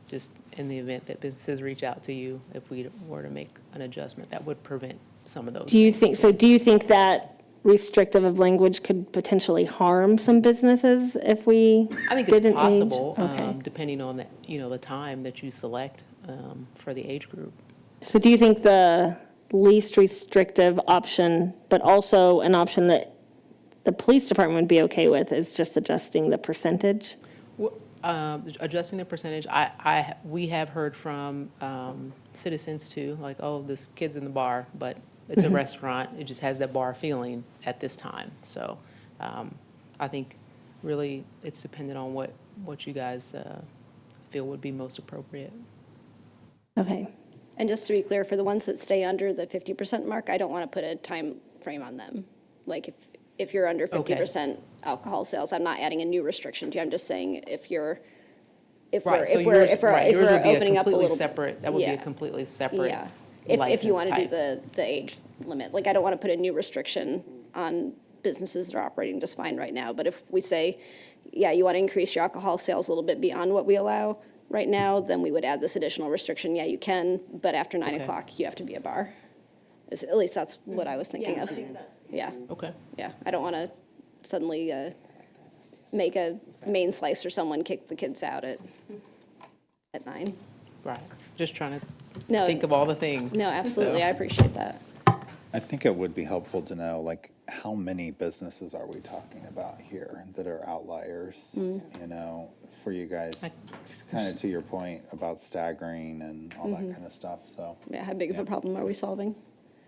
S20: just in the event that businesses reach out to you, if we were to make an adjustment that would prevent some of those things.
S8: Do you think that restrictive of language could potentially harm some businesses if we
S20: I think it's
S8: didn't
S20: possible,
S8: age?
S20: depending on the time that you select for the age group.
S8: So do you think the least restrictive option, but also an option that the police department would be okay with, is just adjusting the percentage?
S20: Adjusting the percentage, we have heard from citizens too, like, oh, this kid's in the bar, but it's a restaurant, it just has that bar feeling at this time. So I think really it's dependent on what you guys feel would be most appropriate.
S6: Okay. And just to be clear, for the ones that stay under the 50% mark, I don't want to put a time frame on them. Like if you're under 50% alcohol sales, I'm not adding a new restriction to you. I'm just saying if we're opening up a little
S20: separate, that would be a completely separate.
S6: Yeah. If you want to do the age limit, like I don't want to put a new restriction on businesses that are operating just fine right now. But if we say, yeah, you want to increase your alcohol sales a little bit beyond what we allow right now, then we would add this additional restriction. Yeah, you can, but after 9 o'clock, you have to be a bar. At least that's what I was thinking of. Yeah.
S20: Okay.
S6: Yeah, I don't want to suddenly make a main slice or someone kick the kids out at 9.
S20: Right. Just trying to
S6: No.
S20: think of all the things.
S6: No, absolutely,
S20: so.
S6: I appreciate that.
S14: I think it would be helpful to know, like, how many businesses are we talking about here that are outliers? You know, for you guys, kind of to your point about staggering and all that kind of stuff, so.
S6: Yeah, how big of a problem are we solving?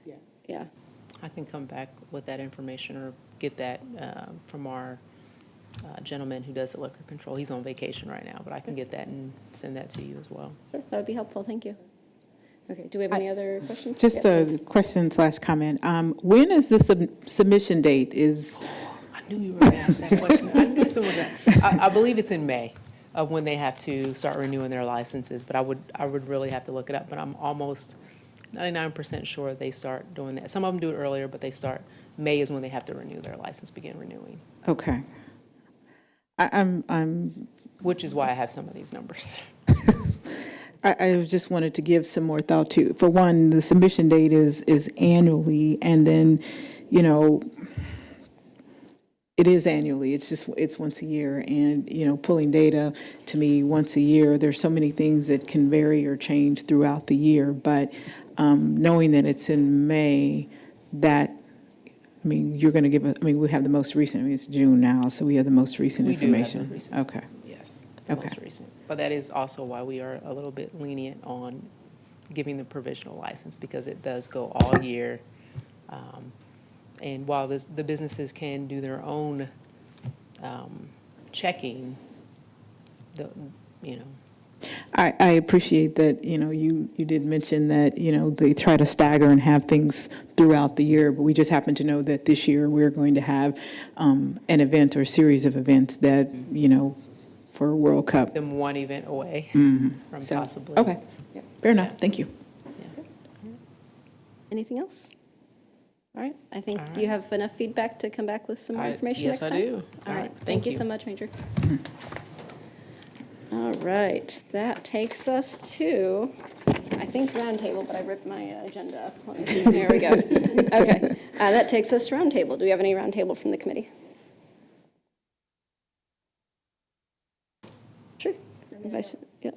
S20: Yeah.
S6: Yeah.
S20: I can come back with that information or get that from our gentleman who does the liquor control. He's on vacation right now, but I can get that and send that to you as well.
S6: Sure, that would be helpful, thank you. Okay, do we have any other questions?
S12: Just
S6: Yeah,
S12: a question/comment. When is the submission date?
S20: I knew you were going to ask that question. I knew someone was gonna- I believe it's in May of when they have to start renewing their licenses, but I would really have to look it up, but I'm almost 99% sure they start doing that. Some of them do it earlier, but they start, May is when they have to renew their license, begin renewing.
S12: Okay. I'm
S20: Which is why I have some of these numbers.
S12: I just wanted to give some more thought to, for one, the submission date is annually, and then, you know, it is annually, it's once a year, and, you know, pulling data to me once a year, there's so many things that can vary or change throughout the year, but knowing that it's in May, that, I mean, you're going to give us, I mean, we have the most recent, I mean, it's June now, so we have the most recent
S20: We do have the
S12: information.
S20: recent.
S12: Okay.
S20: Yes, the most recent. But that is also why we are a little bit lenient on giving the provisional license, because it does go all year. And while the businesses can do their own checking, you know.
S12: I appreciate that, you know, you did mention that, you know, they try to stagger and have things throughout the year, but we just happen to know that this year we're going to have an event or series of events that, you know, for World Cup.
S20: Them one event away
S12: Mhm.
S20: from
S12: So,
S20: possibly.
S12: Okay, fair enough, thank you.
S6: Anything else? All right, I think you have enough feedback to come back with some more information next
S20: yes,
S6: time?
S20: I do.
S6: All right, thank you so much, Major. All right, that takes us to, I think, Roundtable, but I ripped my agenda up. Let me see. There we go. Okay, that takes us to Roundtable. Do we have any Roundtable from the committee? Sure. Yeah.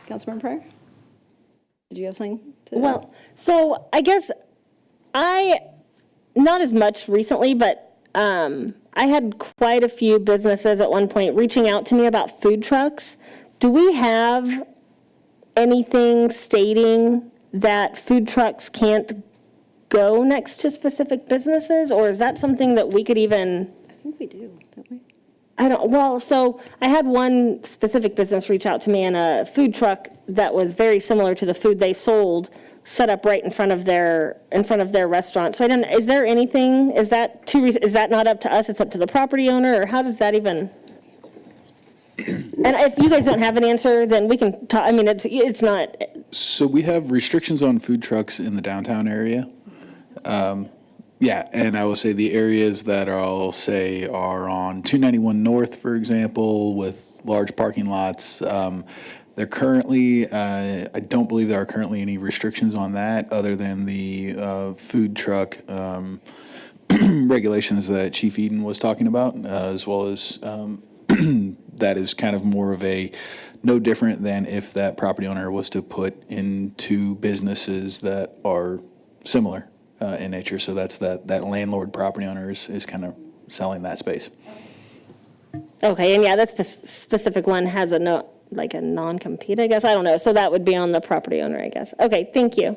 S6: Councilmember Pryor? Did you have something to?
S8: Well, so I guess not as much recently, but I had quite a few businesses at one point reaching out to me about food trucks. Do we have anything stating that food trucks can't go next to specific businesses, or is that something that we could even?
S6: I think we do, don't we?
S8: So I had one specific business reach out to me, and a food truck that was very similar to the food they sold set up right in front of their restaurant. So is there anything, is that not up to us, it's up to the property owner, or how does that even? And if you guys don't have an answer, then we can talk, I mean, it's not.
S19: So we have restrictions on food trucks in the downtown area. Yeah, and I will say the areas that I'll say are on 291 North, for example, with large parking lots. They're currently, I don't believe there are currently any restrictions on that other than the food truck regulations that Chief Eden was talking about, as well as that is kind of more of a no different than if that property owner was to put into businesses that are similar in nature. So that's that landlord property owner is kind of selling that space.
S8: Okay, and yeah, that specific one has a non-compete, I guess, I don't know. So that would be on the property owner, I guess. Okay, thank you.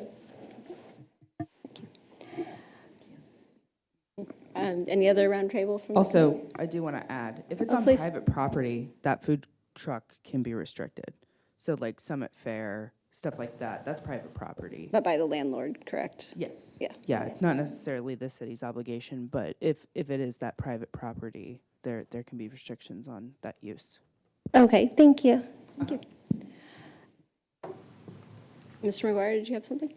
S6: Any other Roundtable from?
S21: Also, I do want to add, if it's on
S6: please.
S21: private property, that food truck can be restricted. So like Summit Fair, stuff like that, that's private property.
S6: But by the landlord, correct?
S21: Yes.
S6: Yeah.
S21: Yeah, it's not necessarily the city's obligation, but if it is that private property, there can be restrictions on that use.
S8: Okay, thank you.
S6: Thank you. Mr. McGuire, did you have something?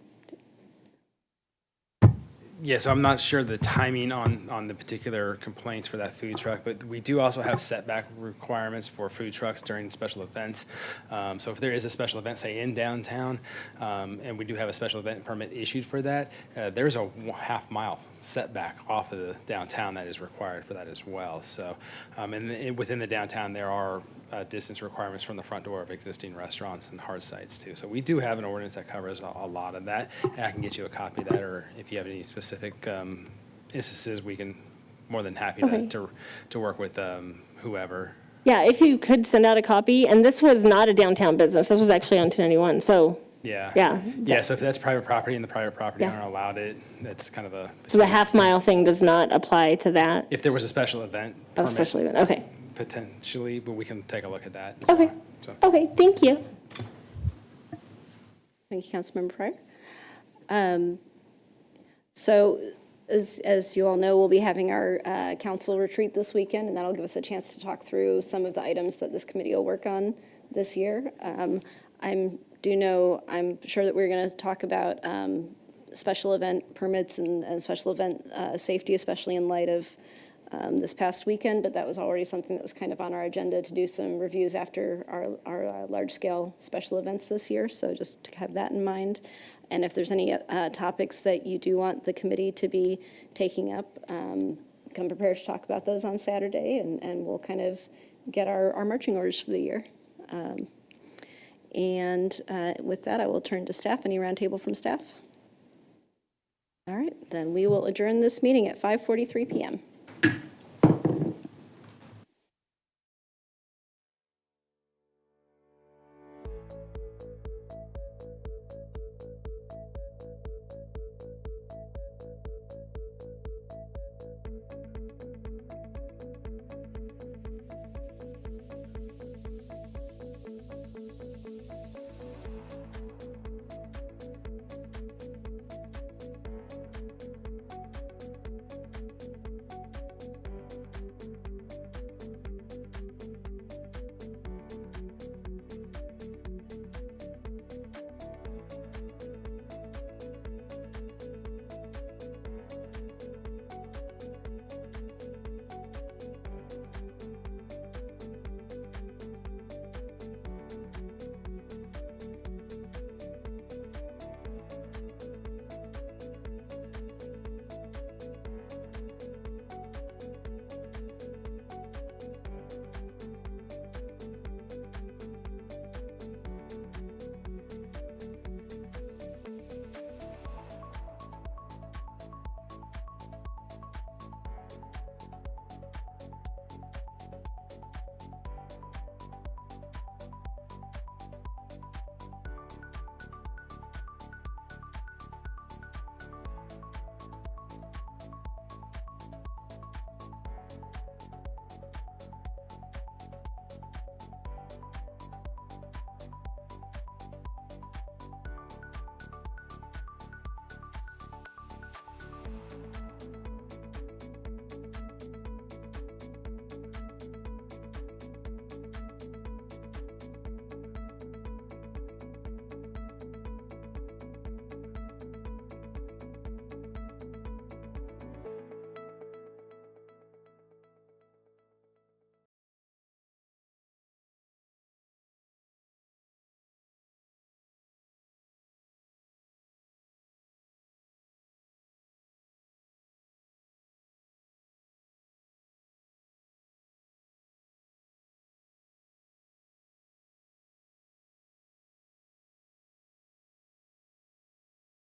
S15: Yeah, so I'm not sure the timing on the particular complaints for that food truck, but we do also have setback requirements for food trucks during special events. So if there is a special event, say in downtown, and we do have a special event permit issued for that, there's a half-mile setback off of the downtown that is required for that as well. So, and within the downtown, there are distance requirements from the front door of existing restaurants and hard sites too. So we do have an ordinance that covers a lot of that. And I can get you a copy of that, or if you have any specific instances, we can more than happy to work with whoever.
S8: Yeah, if you could send out a copy, and this was not a downtown business, this was actually on 1091, so.
S15: Yeah.
S8: Yeah.
S15: Yeah, so if that's private property and the private property
S8: Yeah.
S15: owner allowed it, that's kind of a.
S8: So the half-mile thing does not apply to that?
S15: If there was a special event.
S8: Oh,
S15: permit,
S8: special event, okay.
S15: Potentially, but we can take a look at that. as
S8: Okay,
S15: well, so.
S8: okay, thank you.
S6: Thank you, Councilmember Pryor. So as you all know, we'll be having our council retreat this weekend, and that'll give us a chance to talk through some of the items that this committee will work on this year. I'm sure that we're going to talk about special event permits and special event safety, especially in light of this past weekend, but that was already something that was kind of on our agenda to do some reviews after our large-scale special events this year, so just to have that in mind. And if there's any topics that you do want the committee to be taking up, come prepared to talk about those on Saturday, and we'll kind of get our marching orders for the year. And with that, I will turn to staff. Any roundtable from staff? All right, then we will adjourn this meeting at 5:43 p.m.